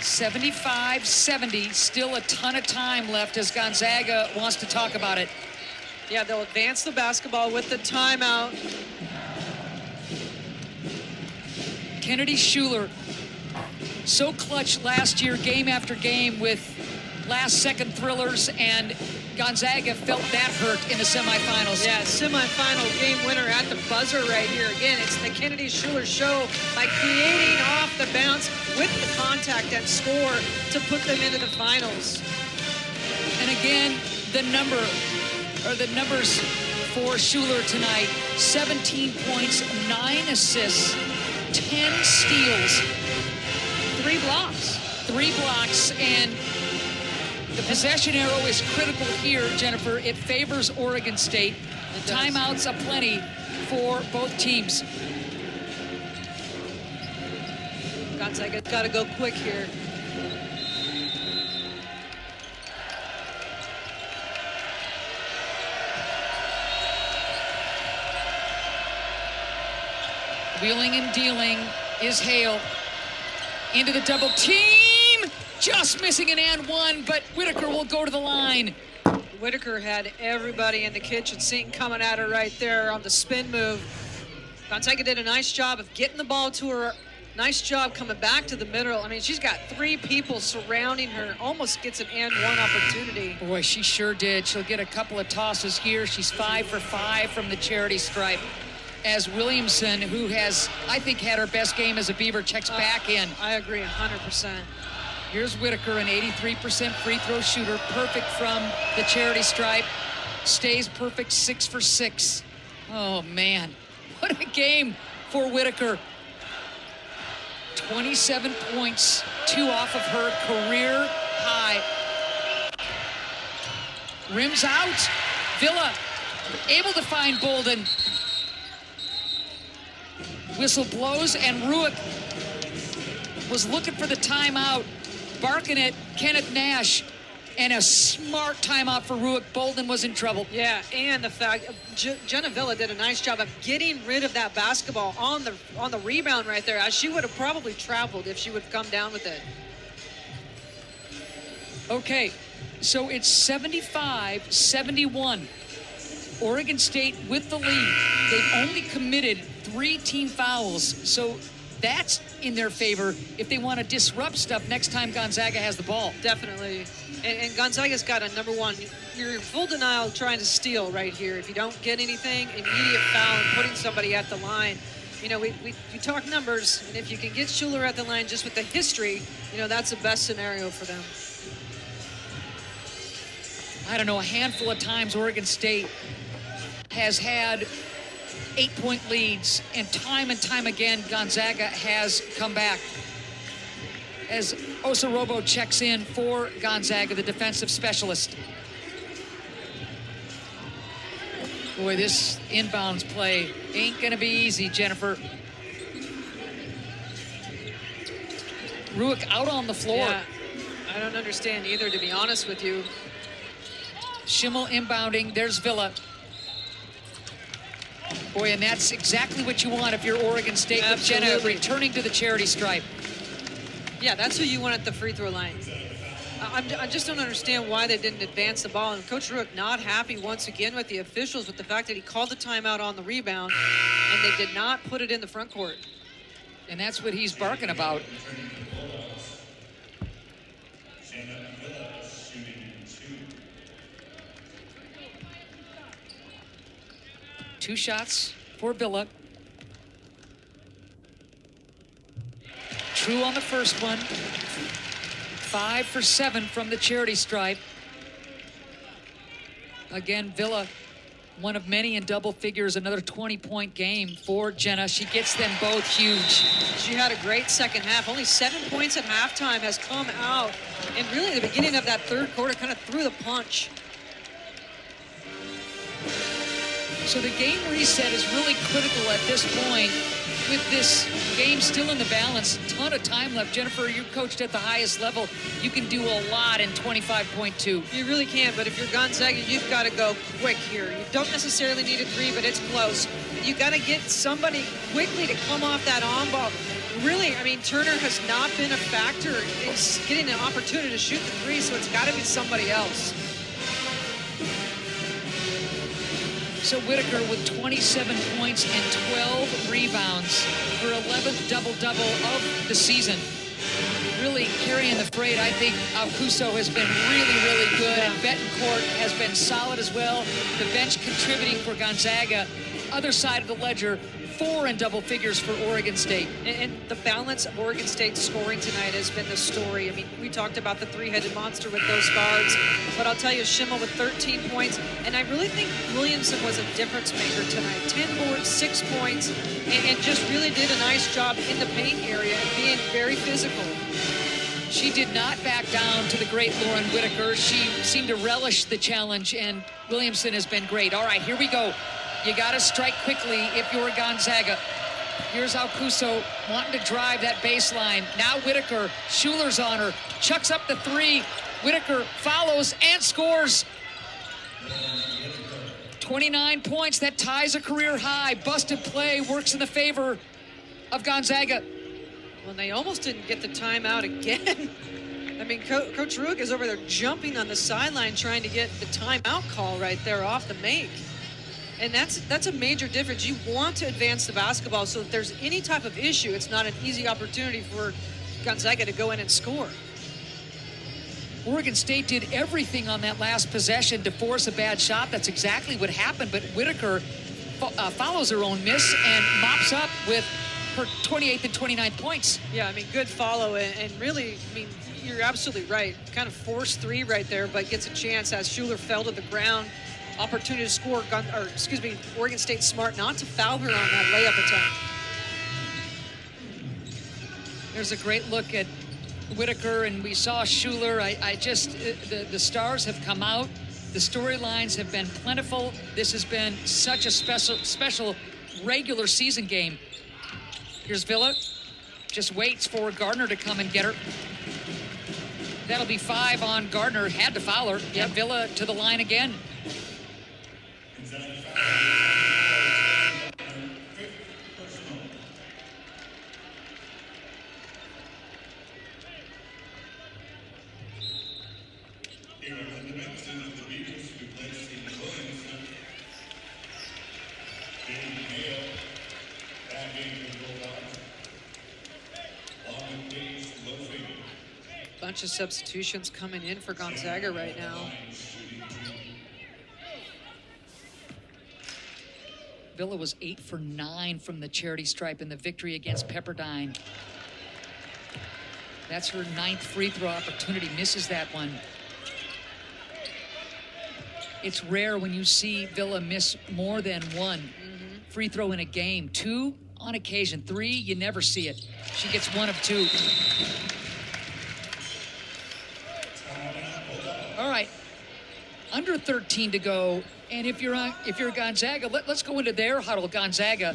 75-70, still a ton of time left as Gonzaga wants to talk about it. Yeah, they'll advance the basketball with the timeout. Kennedy Schuler, so clutch last year, game after game with last-second thrillers, and Gonzaga felt that hurt in the semifinals. Yeah, semifinal game winner at the buzzer right here. Again, it's the Kennedy Schuler show by creating off the bounce with the contact and score to put them into the finals. And again, the numbers for Schuler tonight. 17 points, 9 assists, 10 steals, 3 blocks. 3 blocks, and the possession arrow is critical here, Jennifer. It favors Oregon State. The timeouts aplenty for both teams. Gonzaga's got to go quick here. Wheeling and dealing is Hale. Into the double team. Just missing an and one, but Whitaker will go to the line. Whitaker had everybody in the kitchen sink coming at her right there on the spin move. Gonzaga did a nice job of getting the ball to her. Nice job coming back to the middle. I mean, she's got 3 people surrounding her. Almost gets an and one opportunity. Boy, she sure did. She'll get a couple of tosses here. She's 5 for 5 from the charity stripe. As Williamson, who has, I think, had her best game as a Beaver, checks back in. I agree 100%. Here's Whitaker, an 83% free throw shooter, perfect from the charity stripe. Stays perfect, 6 for 6. Oh, man. What a game for Whitaker. 27 points, 2 off of her career high. Rims out. Villa able to find Bolden. Whistle blows, and Ruick was looking for the timeout, barking at Kenneth Nash, and a smart timeout for Ruick. Bolden was in trouble. Yeah, and the fact Jenna Villa did a nice job of getting rid of that basketball on the rebound right there. She would have probably traveled if she would come down with it. Okay, so it's 75-71. Oregon State with the lead. They've only committed 3 team fouls, so that's in their favor if they want to disrupt stuff next time Gonzaga has the ball. Definitely. And Gonzaga's got a number 1. You're in full denial trying to steal right here. If you don't get anything, immediate foul and putting somebody at the line. You know, we talk numbers, and if you can get Schuler at the line just with the history, you know, that's the best scenario for them. I don't know, a handful of times Oregon State has had 8-point leads, and time again, Gonzaga has come back. As Osorobo checks in for Gonzaga, the defensive specialist. Boy, this inbounds play ain't gonna be easy, Jennifer. Ruick out on the floor. Yeah, I don't understand either, to be honest with you. Schimmel inbounding, there's Villa. Boy, and that's exactly what you want if you're Oregon State. Absolutely. With Jenna returning to the charity stripe. Yeah, that's who you want at the free throw line. I just don't understand why they didn't advance the ball. And Coach Ruick not happy once again with the officials with the fact that he called the timeout on the rebound and they did not put it in the front court. And that's what he's barking about. Two shots for Villa. True on the first one. 5 for 7 from the charity stripe. Again, Villa, one of many in double figures, another 20-point game for Jenna. She gets them both huge. She had a great second half. Only 7 points at halftime has come out. And really the beginning of that third quarter kind of threw the punch. So the game reset is really critical at this point. With this game still in the balance, a ton of time left. Jennifer, you coached at the highest level. You can do a lot in 25.2. You really can, but if you're Gonzaga, you've got to go quick here. You don't necessarily need a 3, but it's close. You got to get somebody quickly to come off that on ball. Really, I mean, Turner has not been a factor in getting an opportunity to shoot the 3, so it's got to be somebody else. So Whitaker with 27 points and 12 rebounds, her 11th double-double of the season. Really carrying the freight. I think Alcuso has been really, really good, and Betancourt has been solid as well. The bench contributing for Gonzaga. other side of the ledger, 4 in double figures for Oregon State. And the balance of Oregon State's scoring tonight has been the story. I mean, we talked about the three-headed monster with those guards, but I'll tell you, Schimmel with 13 points, and I really think Williamson was a difference maker tonight. 10 boards, 6 points, and just really did a nice job in the paint area and being very physical. She did not back down to the great Lauren Whitaker. She seemed to relish the challenge, and Williamson has been great. All right, here we go. You got to strike quickly if you're Gonzaga. Here's Alcuso wanting to drive that baseline. Now Whitaker, Schuler's on her, chucks up the 3. Whitaker follows and scores. 29 points, that ties a career high. Busted play works in the favor of Gonzaga. Well, they almost didn't get the timeout again. I mean, Coach Ruick is over there jumping on the sideline trying to get the timeout call right there off the make. And that's a major difference. You want to advance the basketball, so if there's any type of issue, it's not an easy opportunity for Gonzaga to go in and score. Oregon State did everything on that last possession to force a bad shot. That's exactly what happened, but Whitaker follows her own miss and mops up with her 28th and 29th points. Yeah, I mean, good follow, and really, I mean, you're absolutely right. Kind of forced 3 right there, but gets a chance as Schuler fell to the ground. Opportunity to score, Oregon State smart not to foul her on that layup attempt. There's a great look at Whitaker, and we saw Schuler. The stars have come out. The storylines have been plentiful. This has been such a special regular season game. Here's Villa, just waits for Gardner to come and get her. That'll be 5 on Gardner, had to foul her. Yep. And Villa to the line again. Bunch of substitutions coming in for Gonzaga right now. Villa was 8 for 9 from the charity stripe in the victory against Pepperdine. That's her 9th free throw opportunity, misses that one. It's rare when you see Villa miss more than 1 free throw in a game. 2 on occasion, 3, you never see it. She gets 1 of 2. All right, under 13 to go, and if you're Gonzaga, let's go into their huddle, Gonzaga.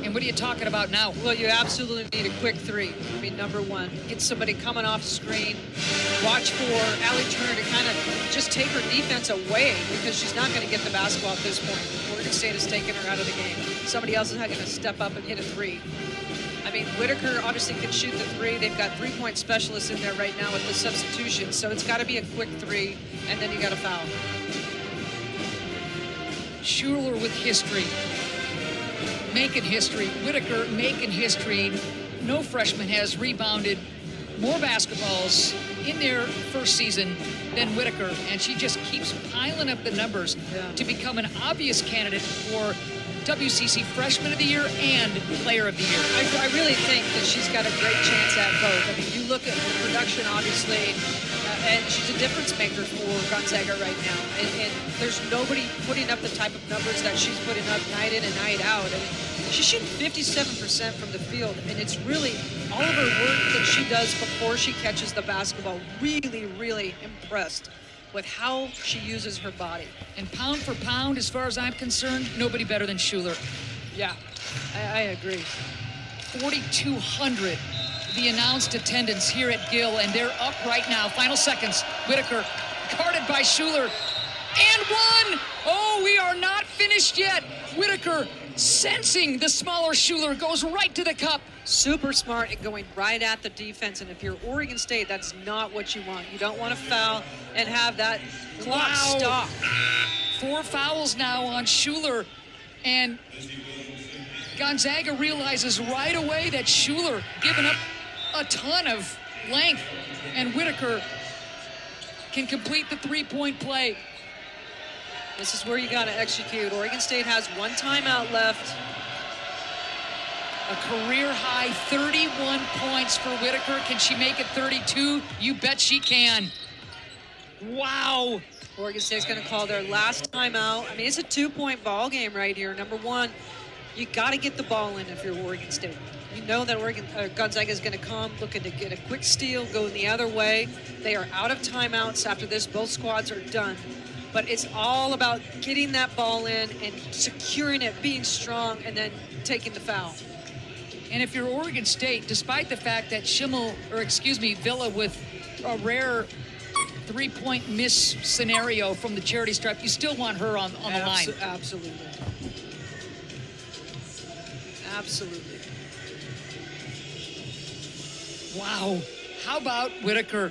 And what are you talking about now? Well, you absolutely need a quick 3. I mean, number 1, get somebody coming off screen. Watch for Allie Turner to kind of just take her defense away because she's not going to get the basketball at this point. Oregon State has taken her out of the game. Somebody else is not going to step up and hit a 3. I mean, Whitaker obviously can shoot the 3. They've got 3-point specialists in there right now with the substitution, so it's got to be a quick 3, and then you got to foul. Schuler with history, making history. Whitaker making history. No freshman has rebounded more basketballs in their first season than Whitaker, and she just keeps piling up the numbers to become an obvious candidate for WCC Freshman of the Year and Player of the Year. I really think that she's got a great chance at both. I mean, you look at her production, obviously, and she's a difference maker for Gonzaga right now. And there's nobody putting up the type of numbers that she's putting up night in and night out. I mean, she's shooting 57% from the field, and it's really all of her work that she does before she catches the basketball. Really, really impressed with how she uses her body. And pound for pound, as far as I'm concerned, nobody better than Schuler. Yeah, I agree. 4,200, the announced attendance here at Gill, and they're up right now. Final seconds. Whitaker guarded by Schuler, and 1. Oh, we are not finished yet. Whitaker, sensing the smaller Schuler, goes right to the cup. Super smart and going right at the defense. And if you're Oregon State, that's not what you want. You don't want to foul and have that clock stop. 4 fouls now on Schuler. And Gonzaga realizes right away that Schuler giving up a ton of length. And Whitaker can complete the 3-point play. This is where you got to execute. Oregon State has 1 timeout left. A career high 31 points for Whitaker. Can she make it 32? You bet she can. Wow. Oregon State's going to call their last timeout. I mean, it's a 2-point ball game right here. Number one, you got to get the ball in if you're Oregon State. You know that Gonzaga is going to come looking to get a quick steal, go the other way. They are out of timeouts after this. Both squads are done. But it's all about getting that ball in and securing it, being strong, and then taking the foul. And if you're Oregon State, despite the fact that Villa with a rare 3-point miss scenario from the charity stripe, you still want her on the line. Absolutely. Absolutely. Wow. How about Whitaker?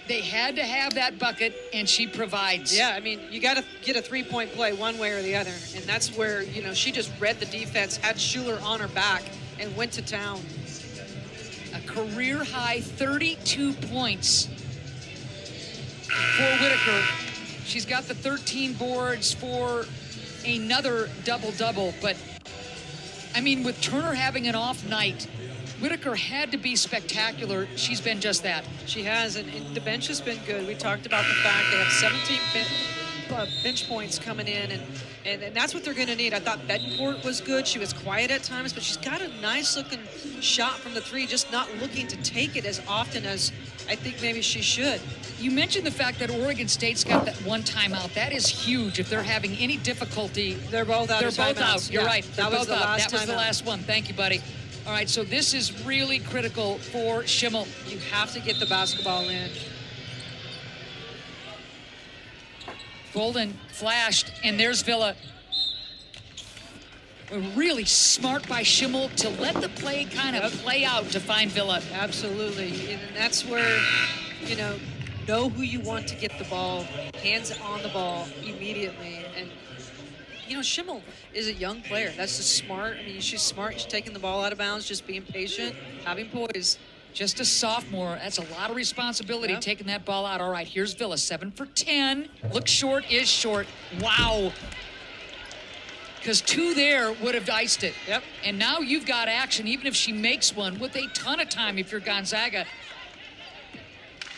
They had to have that bucket, and she provides. Yeah, I mean, you got to get a 3-point play one way or the other. And that's where, she just read the defense, had Schuler on her back, and went to town. A career-high 32 points for Whitaker. She's got the 13 boards for another double-double. But, I mean, with Turner having an off night, Whitaker had to be spectacular. She's been just that. She has, and the bench has been good. We talked about the fact they have 17 bench points coming in, and that's what they're going to need. I thought Betancourt was good. She was quiet at times, but she's got a nice-looking shot from the 3, just not looking to take it as often as I think maybe she should. You mentioned the fact that Oregon State's got that 1 timeout. That is huge. If they're having any difficulty, they're both out. You're right. That was the last That was the last one. Thank you, buddy. All right, so this is really critical for Schimmel. You have to get the basketball in. Golden flashed, and there's Villa. Really smart by Schimmel to let the play kind of play out to find Villa. Absolutely, and that's where, know who you want to get the ball, hands on the ball immediately. And Schimmel is a young player. That's just smart. I mean, she's smart. She's taking the ball out of bounds, just being patient, having poise. Just a sophomore. That's a lot of responsibility, taking that ball out. All right, here's Villa, 7 for 10. Looks short, is short. Wow. Because 2 there would have iced it. Yep. And now you've got action, even if she makes one, with a ton of time if you're Gonzaga,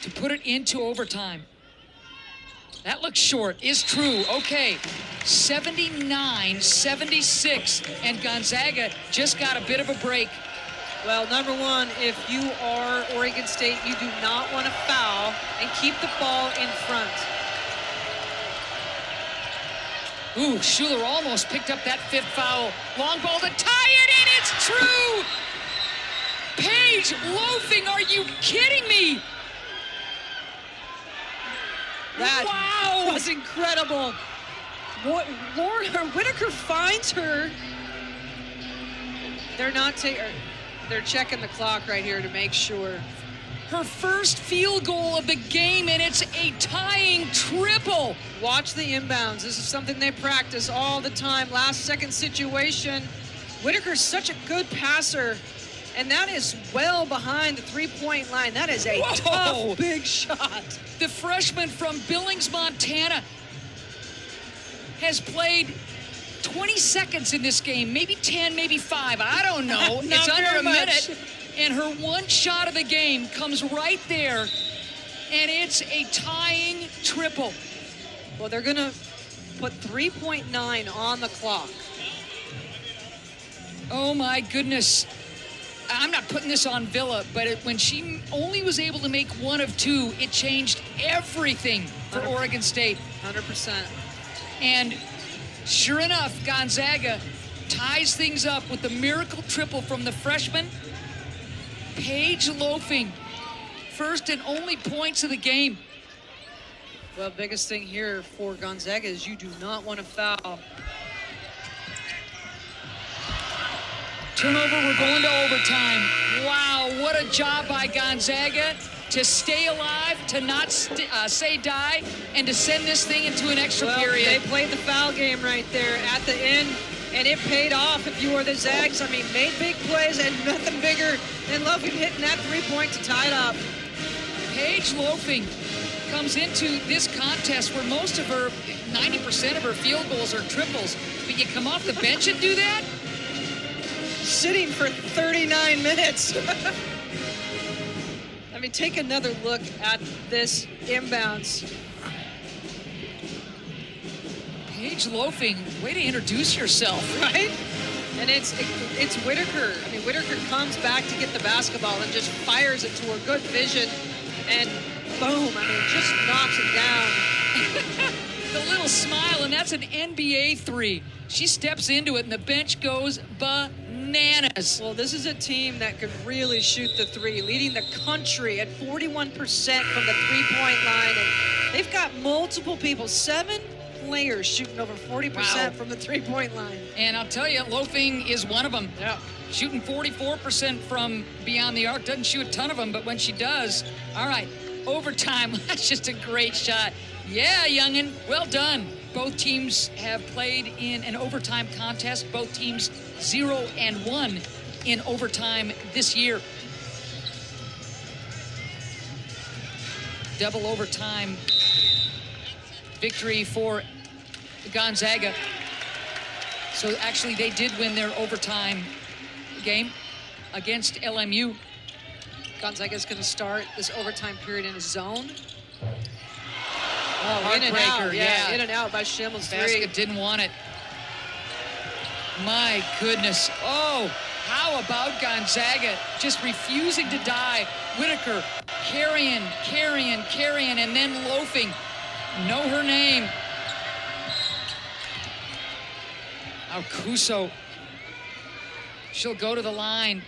to put it into overtime. That looks short, is true. Okay, 79-76, and Gonzaga just got a bit of a break. Well, number one, if you are Oregon State, you do not want to foul and keep the ball in front. Ooh, Schuler almost picked up that 5th foul. Long ball to tie it in, it's true! Paige loafing, are you kidding me? That wow. was incredible. Whitaker finds her. They're checking the clock right here to make sure. Her first field goal of the game, and it's a tying triple. Watch the inbounds. This is something they practice all the time. Last second situation. Whitaker's such a good passer, and that is well behind the 3-point line. That is a tough, big shot. The freshman from Billings, Montana, has played 20 seconds in this game, maybe 10, maybe 5. I don't know. It's under a minute. And her 1 shot of the game comes right there, and it's a tying triple. Well, they're going to put 3.9 on the clock. Oh, my goodness. I'm not putting this on Villa, but when she only was able to make 1 of 2, it changed everything for 100%. Oregon State. 100%. And sure enough, Gonzaga ties things up with the miracle triple from the freshman. Paige loafing, first and only points of the game. Well, biggest thing here for Gonzaga is you do not want to foul. Turnover, we're going to overtime. Wow, what a job by Gonzaga to stay alive, to not say die, and to send this thing into an extra period. They played the foul game right there at the end, and it paid off if you were the Zags. I mean, made big plays and nothing bigger than Loafing hitting that 3-point to tie it up. Paige loafing comes into this contest where most of her, 90% of her field goals are triples, but you come off the bench and do that? Sitting for 39 minutes. I mean, take another look at this inbounds. Paige Loafing, way to introduce yourself. Right? And it's Whitaker. I mean, Whitaker comes back to get the basketball and just fires it to her. Good vision. And boom, I mean, just knocks it down. The little smile, and that's an NBA three. She steps into it, and the bench goes bananas. Well, this is a team that could really shoot the three, leading the country at 41% from the three-point line. And they've got multiple people, 7 players shooting over 40% from the three-point line. And I'll tell you, Loafing is one of them. Yeah. Shooting 44% from beyond the arc. Doesn't shoot a ton of them, but when she does, all right, overtime, that's just a great shot. Yeah, youngin', well done. Both teams have played in an overtime contest. Both teams 0-1 in overtime this year. Double overtime victory for Gonzaga. So actually they did win their overtime game against LMU. Gonzaga's going to start this overtime period in a zone. Oh, in and out. Yeah, in and out by Schimmel's three. Basket didn't want it. My goodness. Oh, how about Gonzaga just refusing to die? Whitaker carrying, and then Loafing. Know her name. Alcuso. She'll go to the line.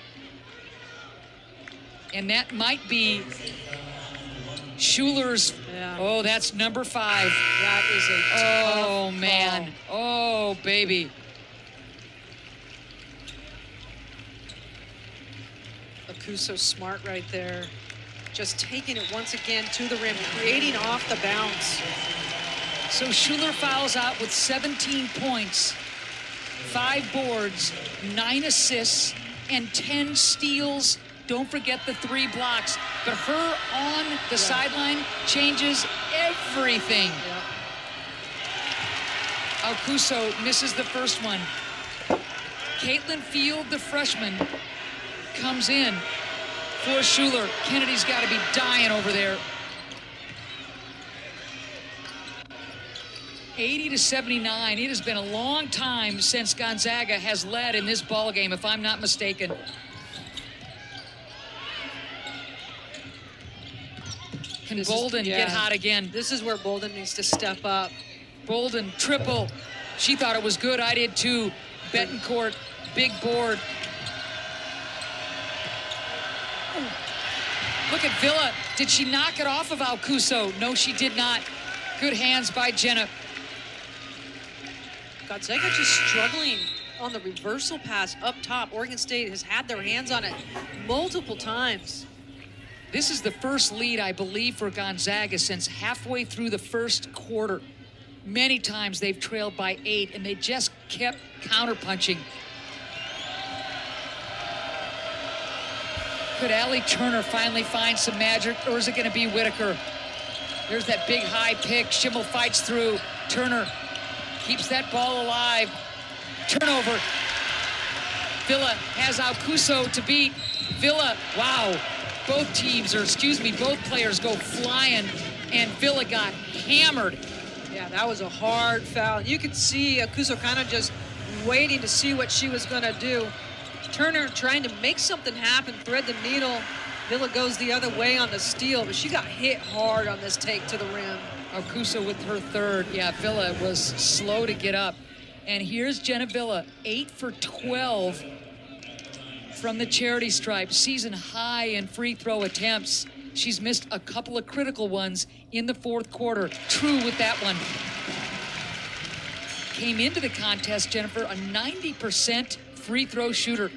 And that might be Schuler's. Yeah. Oh, that's number 5. That is a tough man. ball. Oh, baby. Alcuso smart right there. Just taking it once again to the rim, creating off the bounce. So Schuler fouls out with 17 points, 5 boards, 9 assists, and 10 steals. Don't forget the 3 blocks. But her on the sideline changes everything. Yeah. Alcuso misses the first one. Caitlin Field, the freshman, comes in for Schuler. Kennedy's got to be dying over there. 80-79. It has been a long time since Gonzaga has led in this ball game, if I'm not mistaken. Can Bolden get hot again? This is where Bolden needs to step up. Bolden, triple. She thought it was good. I did too. Betancourt, big board. Look at Villa. Did she knock it off of Alcuso? No, she did not. Good hands by Jenna. Gonzaga just struggling on the reversal pass up top. Oregon State has had their hands on it multiple times. This is the first lead, I believe, for Gonzaga since halfway through the first quarter. Many times they've trailed by 8, and they just kept counterpunching. Could Allie Turner finally find some magic, or is it going to be Whitaker? There's that big high pick. Schimmel fights through. Turner keeps that ball alive. Turnover. Villa has Alcuso to beat. Villa, wow. Both players go flying, and Villa got hammered. Yeah, that was a hard foul. You could see Alcuso kind of just waiting to see what she was going to do. Turner trying to make something happen, thread the needle. Villa goes the other way on the steal, but she got hit hard on this take to the rim. Alcuso with her third. Yeah, Villa was slow to get up. And here's Jenna Villa, 8 for 12 from the charity stripe. Season high in free throw attempts. She's missed a couple of critical ones in the fourth quarter. True with that one. Came into the contest, Jennifer, a 90% free throw shooter.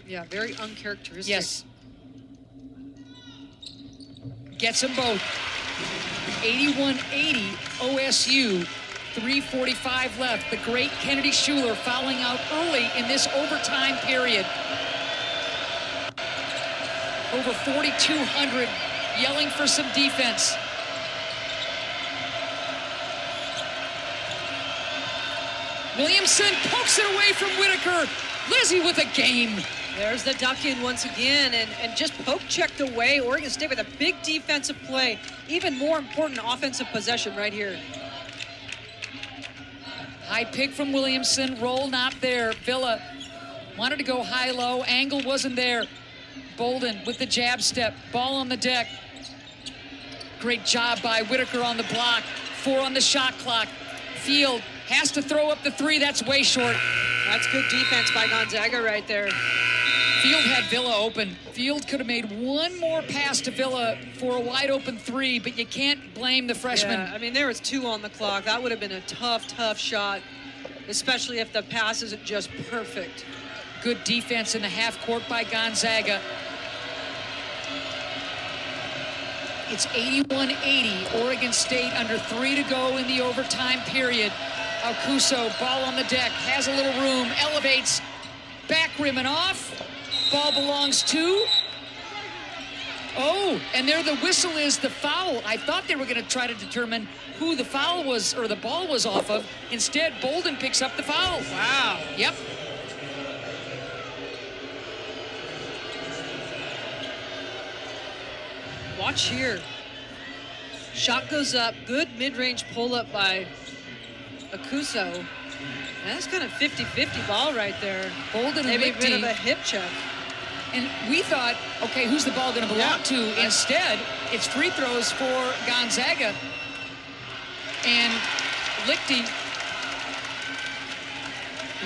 Yeah, very uncharacteristic. Yes. Gets them both. 81-80 OSU. 3:45 left. The great Kennedy Schuler fouling out early in this overtime period. Over 4,200 yelling for some defense. Williamson pokes it away from Whitaker. Lizzie with a game. There's the duck-in once again, and just poke checked away. Oregon State with a big defensive play. Even more important, offensive possession right here. High pick from Williamson, roll not there. Villa wanted to go high-low, angle wasn't there. Bolden with the jab step, ball on the deck. Great job by Whitaker on the block, 4 on the shot clock. Field has to throw up the 3, that's way short. That's good defense by Gonzaga right there. Field had Villa open. Field could have made one more pass to Villa for a wide open 3, but you can't blame the freshman. Yeah, I mean, there was 2 on the clock. That would have been a tough, tough shot, especially if the pass isn't just perfect. Good defense in the half court by Gonzaga. It's 81-80. Oregon State under 3 to go in the overtime period. Alcuso, ball on the deck, has a little room, elevates, back rim and off. Ball belongs to... Oh, and there the whistle is the foul. I thought they were going to try to determine who the foul was or the ball was off of. Instead, Bolden picks up the foul. Wow. Yep. Watch here. Shot goes up. Good mid-range pull-up by Alcuso. That's kind of 50-50 ball right there. Bolden maybe a bit of a hip check. And we thought, okay, who's the ball going to belong to? Instead, it's free throws for Gonzaga. And Lichty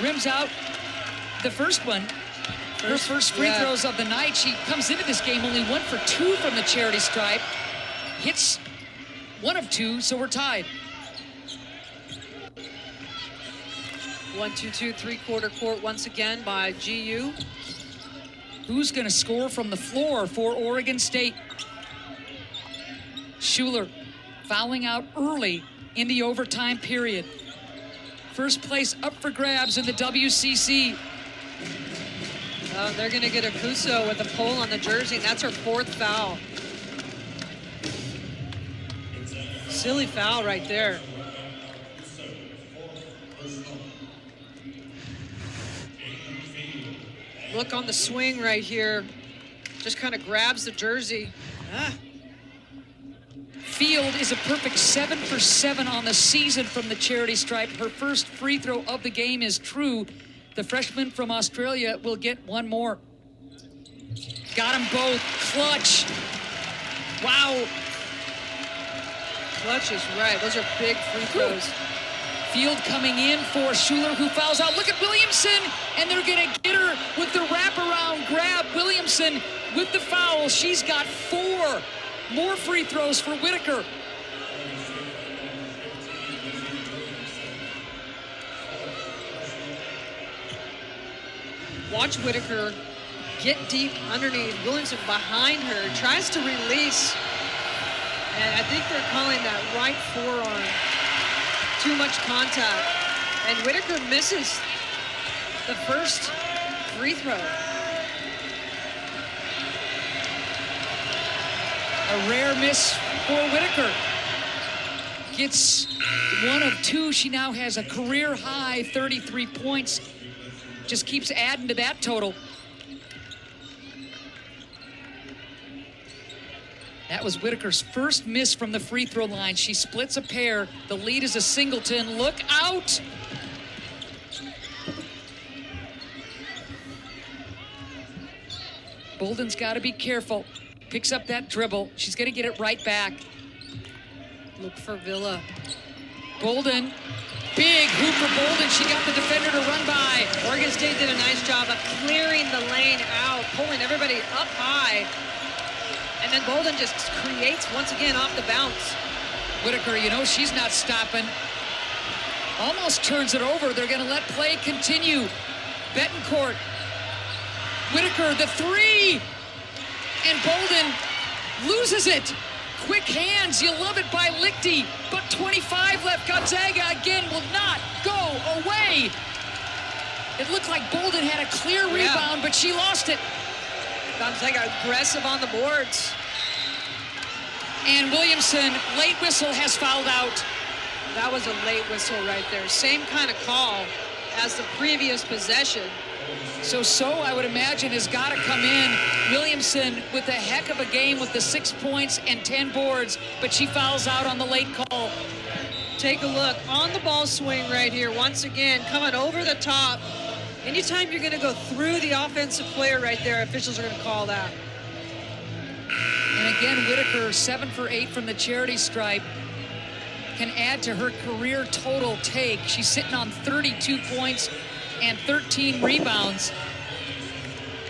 rims out the first one. Her first free throws of the night. She comes into this game only 1 for 2 from the charity stripe. Hits 1 of 2, so we're tied. 1-2-2, 3-quarter court once again by GU. Who's going to score from the floor for Oregon State? Schuler fouling out early in the overtime period. First place up for grabs in the WCC. They're going to get Alcuso with a pull on the jersey, and that's her 4th foul. Silly foul right there. Look on the swing right here. Just kind of grabs the jersey. Field is a perfect 7 for 7 on the season from the charity stripe. Her first free throw of the game is true. The freshman from Australia will get 1 more. Got them both. Clutch. Wow. Clutch is right. Those are big free throws. Field coming in for Schuler, who fouls out. Look at Williamson, and they're going to get her with the wraparound grab. Williamson with the foul. She's got 4 more free throws for Whitaker. Watch Whitaker get deep underneath. Williamson behind her, tries to release. And I think they're calling that right forearm. Too much contact. And Whitaker misses the first free throw. A rare miss for Whitaker. Gets 1 of 2. She now has a career high 33 points. Just keeps adding to that total. That was Whitaker's first miss from the free throw line. She splits a pair. The lead is a singleton. Look out! Bolden's got to be careful. Picks up that dribble. She's going to get it right back. Look for Villa. Bolden. Big hoop for Bolden. She got the defender to run by. Oregon State did a nice job of clearing the lane out, pulling everybody up high. And then Bolden just creates once again off the bounce. Whitaker, you know, she's not stopping. Almost turns it over. They're going to let play continue. Betancourt. Whitaker, the 3. And Bolden loses it. Quick hands, you love it by Lichty, but 25 left. Gonzaga again will not go away. It looked like Bolden had a clear rebound, but she lost it. Gonzaga aggressive on the boards. And Williamson, late whistle, has fouled out. That was a late whistle right there. Same kind of call. as the previous possession. So I would imagine has got to come in. Williamson with a heck of a game with the 6 points and 10 boards, but she fouls out on the late call. Take a look on the ball swing right here. Once again, coming over the top. Anytime you're going to go through the offensive player right there, officials are going to call that. And again, Whitaker 7 for 8 from the charity stripe. Can add to her career total take. She's sitting on 32 points and 13 rebounds.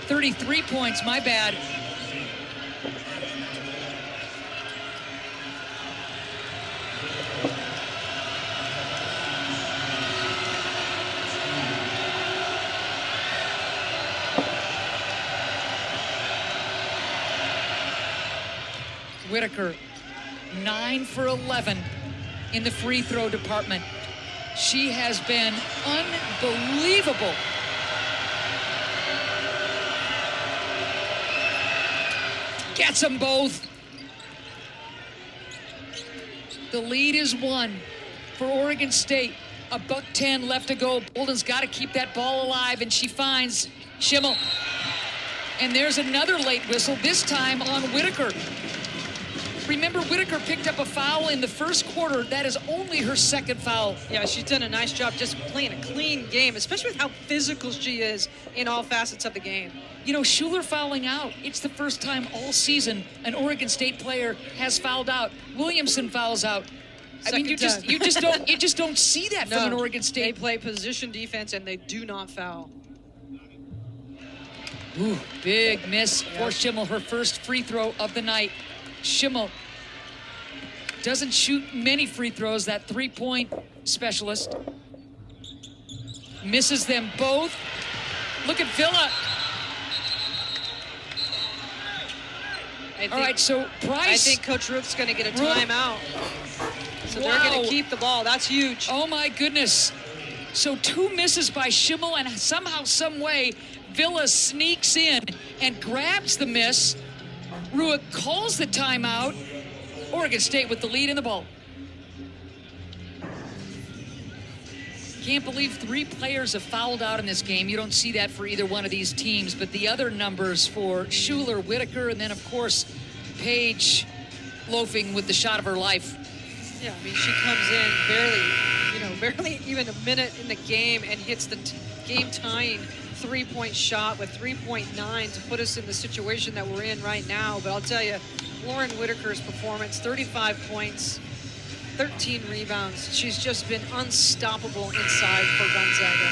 33 points, my bad. Whitaker, 9 for 11 in the free throw department. She has been unbelievable. Gets them both. The lead is 1 for Oregon State. A $1:10 left to go. Bolden's got to keep that ball alive, and she finds Schimmel. And there's another late whistle, this time on Whitaker. Remember, Whitaker picked up a foul in the first quarter. That is only her second foul. Yeah, she's done a nice job just playing a clean game, especially with how physical she is in all facets of the game. You know, Schuler fouling out. It's the first time all season an Oregon State player has fouled out. Williamson fouls out. I mean, you just don't see that from an Oregon State. They play position defense and they do not foul. Ooh, big miss for Schimmel, her first free throw of the night. Schimmel doesn't shoot many free throws, that three-point specialist. Misses them both. Look at Villa. All right, so Price. I think Coach Rook's going to get a timeout. So they're going to keep the ball. That's huge. Oh, my goodness. So 2 misses by Schimmel, and somehow, some way, Villa sneaks in and grabs the miss. Ruick calls the timeout. Oregon State with the lead in the ball. Can't believe 3 players have fouled out in this game. You don't see that for either one of these teams, but the other numbers for Schuler, Whitaker, and then, of course, Paige loafing with the shot of her life. Yeah, I mean, she comes in barely even a minute in the game and hits the game-tying three-point shot with 3.9 to put us in the situation that we're in right now. But I'll tell you, Lauren Whitaker's performance, 35 points, 13 rebounds. She's just been unstoppable inside for Gonzaga.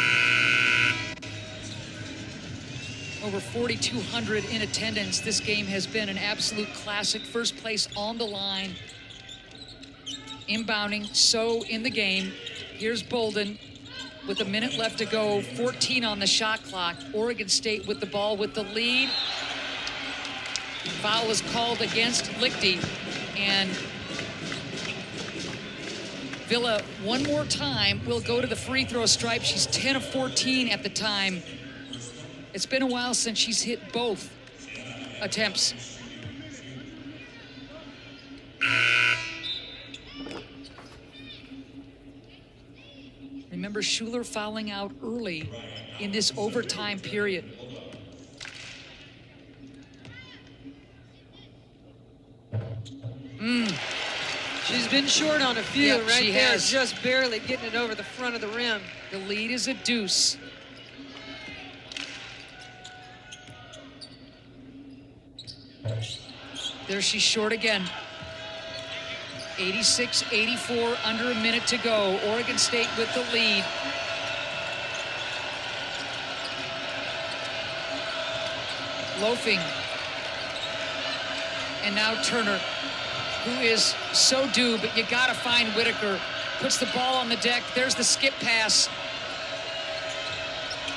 Over 4,200 in attendance. This game has been an absolute classic. First place on the line. Inbounding, so in the game. Here's Bolden with a minute left to go, 14 on the shot clock. Oregon State with the ball with the lead. Foul is called against Lichty, and Villa one more time will go to the free throw stripe. She's 10 of 14 at the time. It's been a while since she's hit both attempts. Remember Schuler fouling out early in this overtime period. She's been short on a few Yep, right she there, has. just barely getting it over the front of the rim. The lead is a deuce. There she's short again. 86-84, under a minute to go. Oregon State with the lead. Loafing. And now Turner, who is so due, but you gotta find Whitaker. Puts the ball on the deck. There's the skip pass.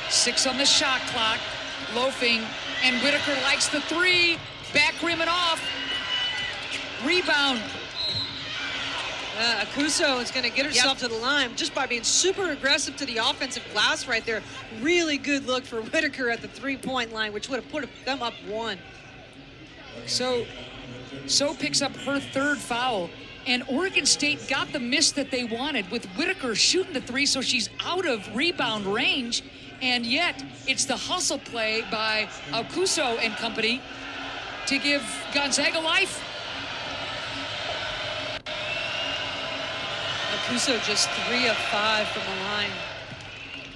6 on the shot clock. Loafing, and Whitaker likes the three. Back rim and off. Rebound. Akuso is going to get herself to the line just by being super aggressive to the offensive glass right there. Really good look for Whitaker at the three-point line, which would have put them up 1. So picks up her third foul. And Oregon State got the miss that they wanted with Whitaker shooting the three, so she's out of rebound range. And yet, it's the hustle play by Alcuso and company to give Gonzaga life. Alcuso just 3 of 5 from the line.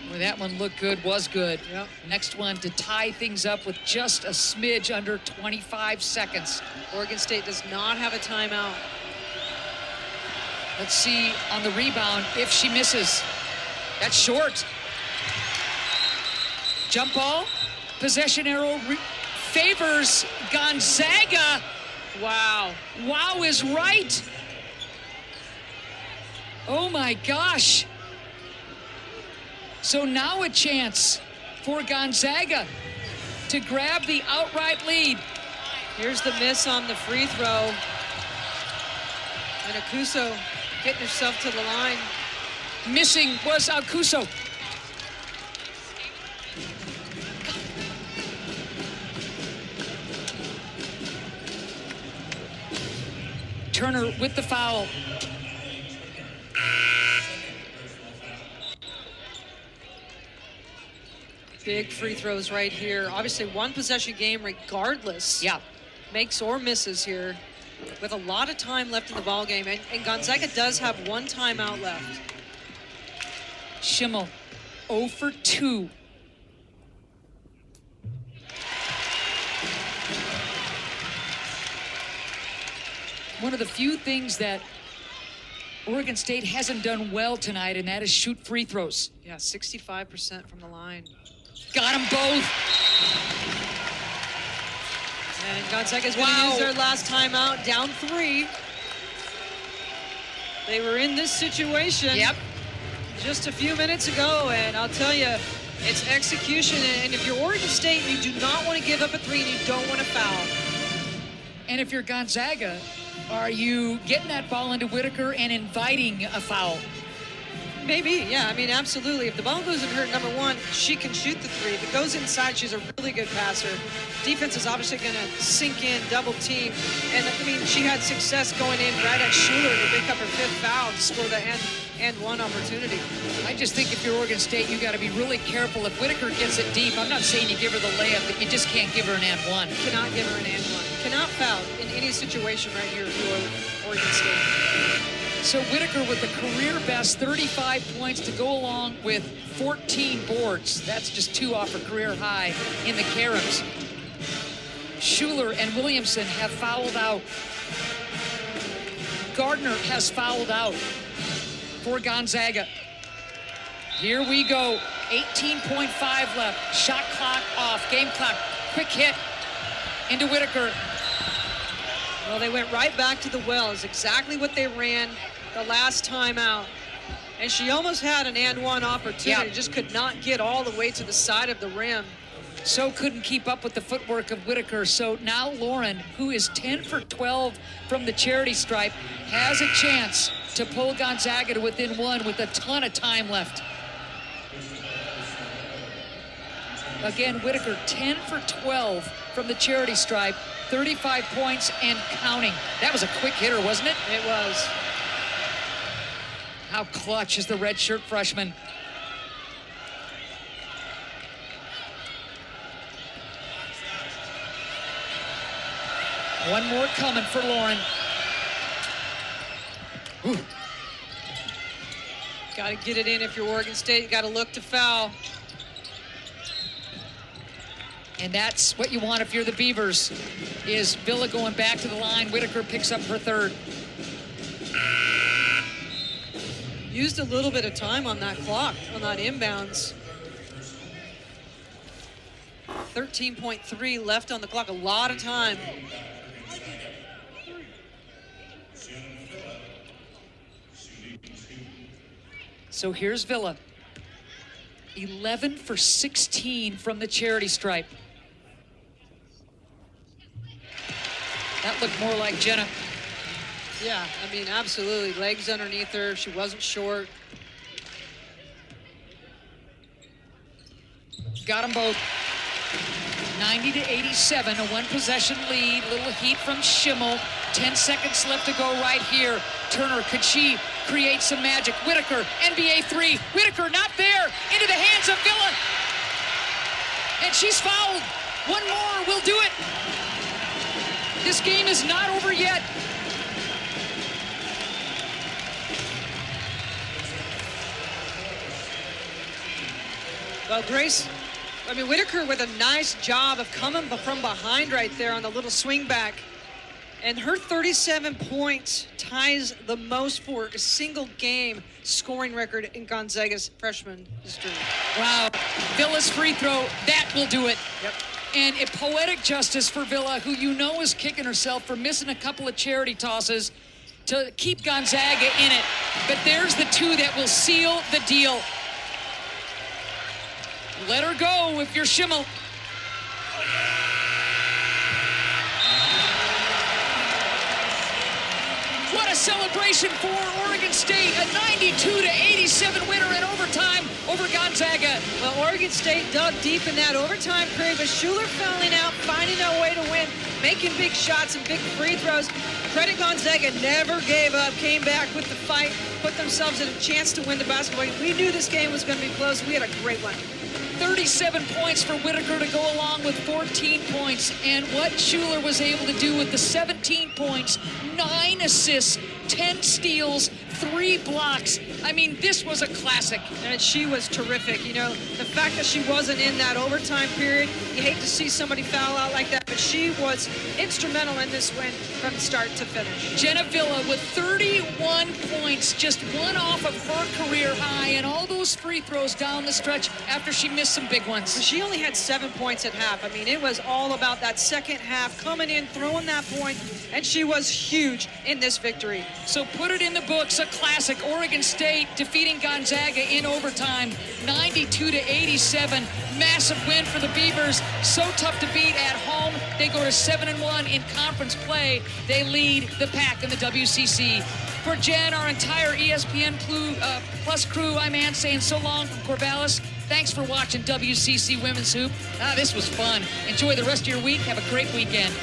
Well, that one looked good, was good. Yep. Next one to tie things up with just a smidge under 25 seconds. Oregon State does not have a timeout. Let's see on the rebound if she misses. That's short. Jump ball, possession arrow favors Gonzaga. Wow. Wow is right. Oh my gosh. So now a chance for Gonzaga to grab the outright lead. Here's the miss on the free throw. And Alcuso getting herself to the line. Missing was Alcuso. Turner with the foul. Big free throws right here. Obviously, one possession game regardless. Yeah. Makes or misses here with a lot of time left in the ball game. And Gonzaga does have one timeout left. Schimmel 0 for 2. One of the few things that Oregon State hasn't done well tonight, and that is shoot free throws. Yeah, 65% from the line. Got them both. And Gonzaga's going to use their last timeout, down 3. They were in this situation just a few minutes ago, and I'll tell you, it's execution. And if you're Oregon State, you do not want to give up a 3 and you don't want to foul. And if you're Gonzaga, are you getting that ball into Whitaker and inviting a foul? Maybe, yeah. I mean, absolutely. If the ball goes in her, number one, she can shoot the 3. If it goes inside, she's a really good passer. Defense is obviously going to sink in, double team. And, I mean, she had success going in right at Schuler to pick up her 5th foul to score the and one opportunity. I just think if you're Oregon State, you got to be really careful. If Whitaker gets it deep, I'm not saying you give her the layup, but you just can't give her an and one. Cannot give her an and one. Cannot foul in any situation right here for Oregon State. So Whitaker with the career best 35 points to go along with 14 boards. That's just 2 off her career high in the Caribs. Schuler and Williamson have fouled out. Gardner has fouled out for Gonzaga. Here we go. 18.5 left. Shot clock off. Game clock. Quick hit into Whitaker. Well, they went right back to the well. It's exactly what they ran the last time out. And she almost had an and one opportunity. Just could not get all the way to the side of the rim. So couldn't keep up with the footwork of Whitaker. So now Lauren, who is 10 for 12 from the charity stripe, has a chance to pull Gonzaga to within 1 with a ton of time left. Again, Whitaker 10 for 12 from the charity stripe, 35 points and counting. That was a quick hitter, wasn't it? It was. How clutch is the redshirt freshman. One more coming for Lauren. Ooh. Got to get it in if you're Oregon State. You got to look to foul. And that's what you want if you're the Beavers, is Villa going back to the line. Whitaker picks up her 3rd. Used a little bit of time on that clock, on that inbounds. 13.3 left on the clock, a lot of time. So here's Villa. 11 for 16 from the charity stripe. That looked more like Jenna. Yeah, I mean, absolutely. Legs underneath her. She wasn't short. Got them both. 90-87, a one-possession lead. Little heat from Schimmel. 10 seconds left to go right here. Turner, could she create some magic? Whitaker, NBA three. Whitaker not there. Into the hands of Villa. And she's fouled. One more will do it. This game is not over yet. Well, Grace, I mean, Whitaker with a nice job of coming from behind right there on the little swing back. And her 37 points ties the most for a single game scoring record in Gonzaga's freshman history. Wow. Villa's free throw, that will do it. Yep. And a poetic justice for Villa, who you know is kicking herself for missing a couple of charity tosses to keep Gonzaga in it. But there's the two that will seal the deal. Let her go if you're Schimmel. What a celebration for Oregon State. A 92-87 winner in overtime over Gonzaga. Well, Oregon State dug deep in that overtime period, but Schuler fouling out, finding a way to win, making big shots and big free throws. Credit Gonzaga never gave up, came back with the fight, put themselves in a chance to win the basketball game. We knew this game was going to be close. We had a great one. 37 points for Whitaker to go along with 14 points. And what Schuler was able to do with the 17 points, 9 assists, 10 steals, 3 blocks. I mean, this was a classic. And she was terrific. You know, the fact that she wasn't in that overtime period, you hate to see somebody foul out like that, but she was instrumental in this win from start to finish. Jenna Villa with 31 points, just one off of her career high, and all those free throws down the stretch after she missed some big ones. She only had 7 points at half. I mean, it was all about that second half, coming in, throwing that point, and she was huge in this victory. So put it in the books, a classic. Oregon State defeating Gonzaga in overtime, 92-87. Massive win for the Beavers. So tough to beat at home. They go to 7-1 in conference play. They lead the pack in the WCC. For Jen, our entire ESPN Plus crew, I'm Ann saying so long from Corvallis. Thanks for watching WCC Women's Hoop. This was fun. Enjoy the rest of your week. Have a great weekend.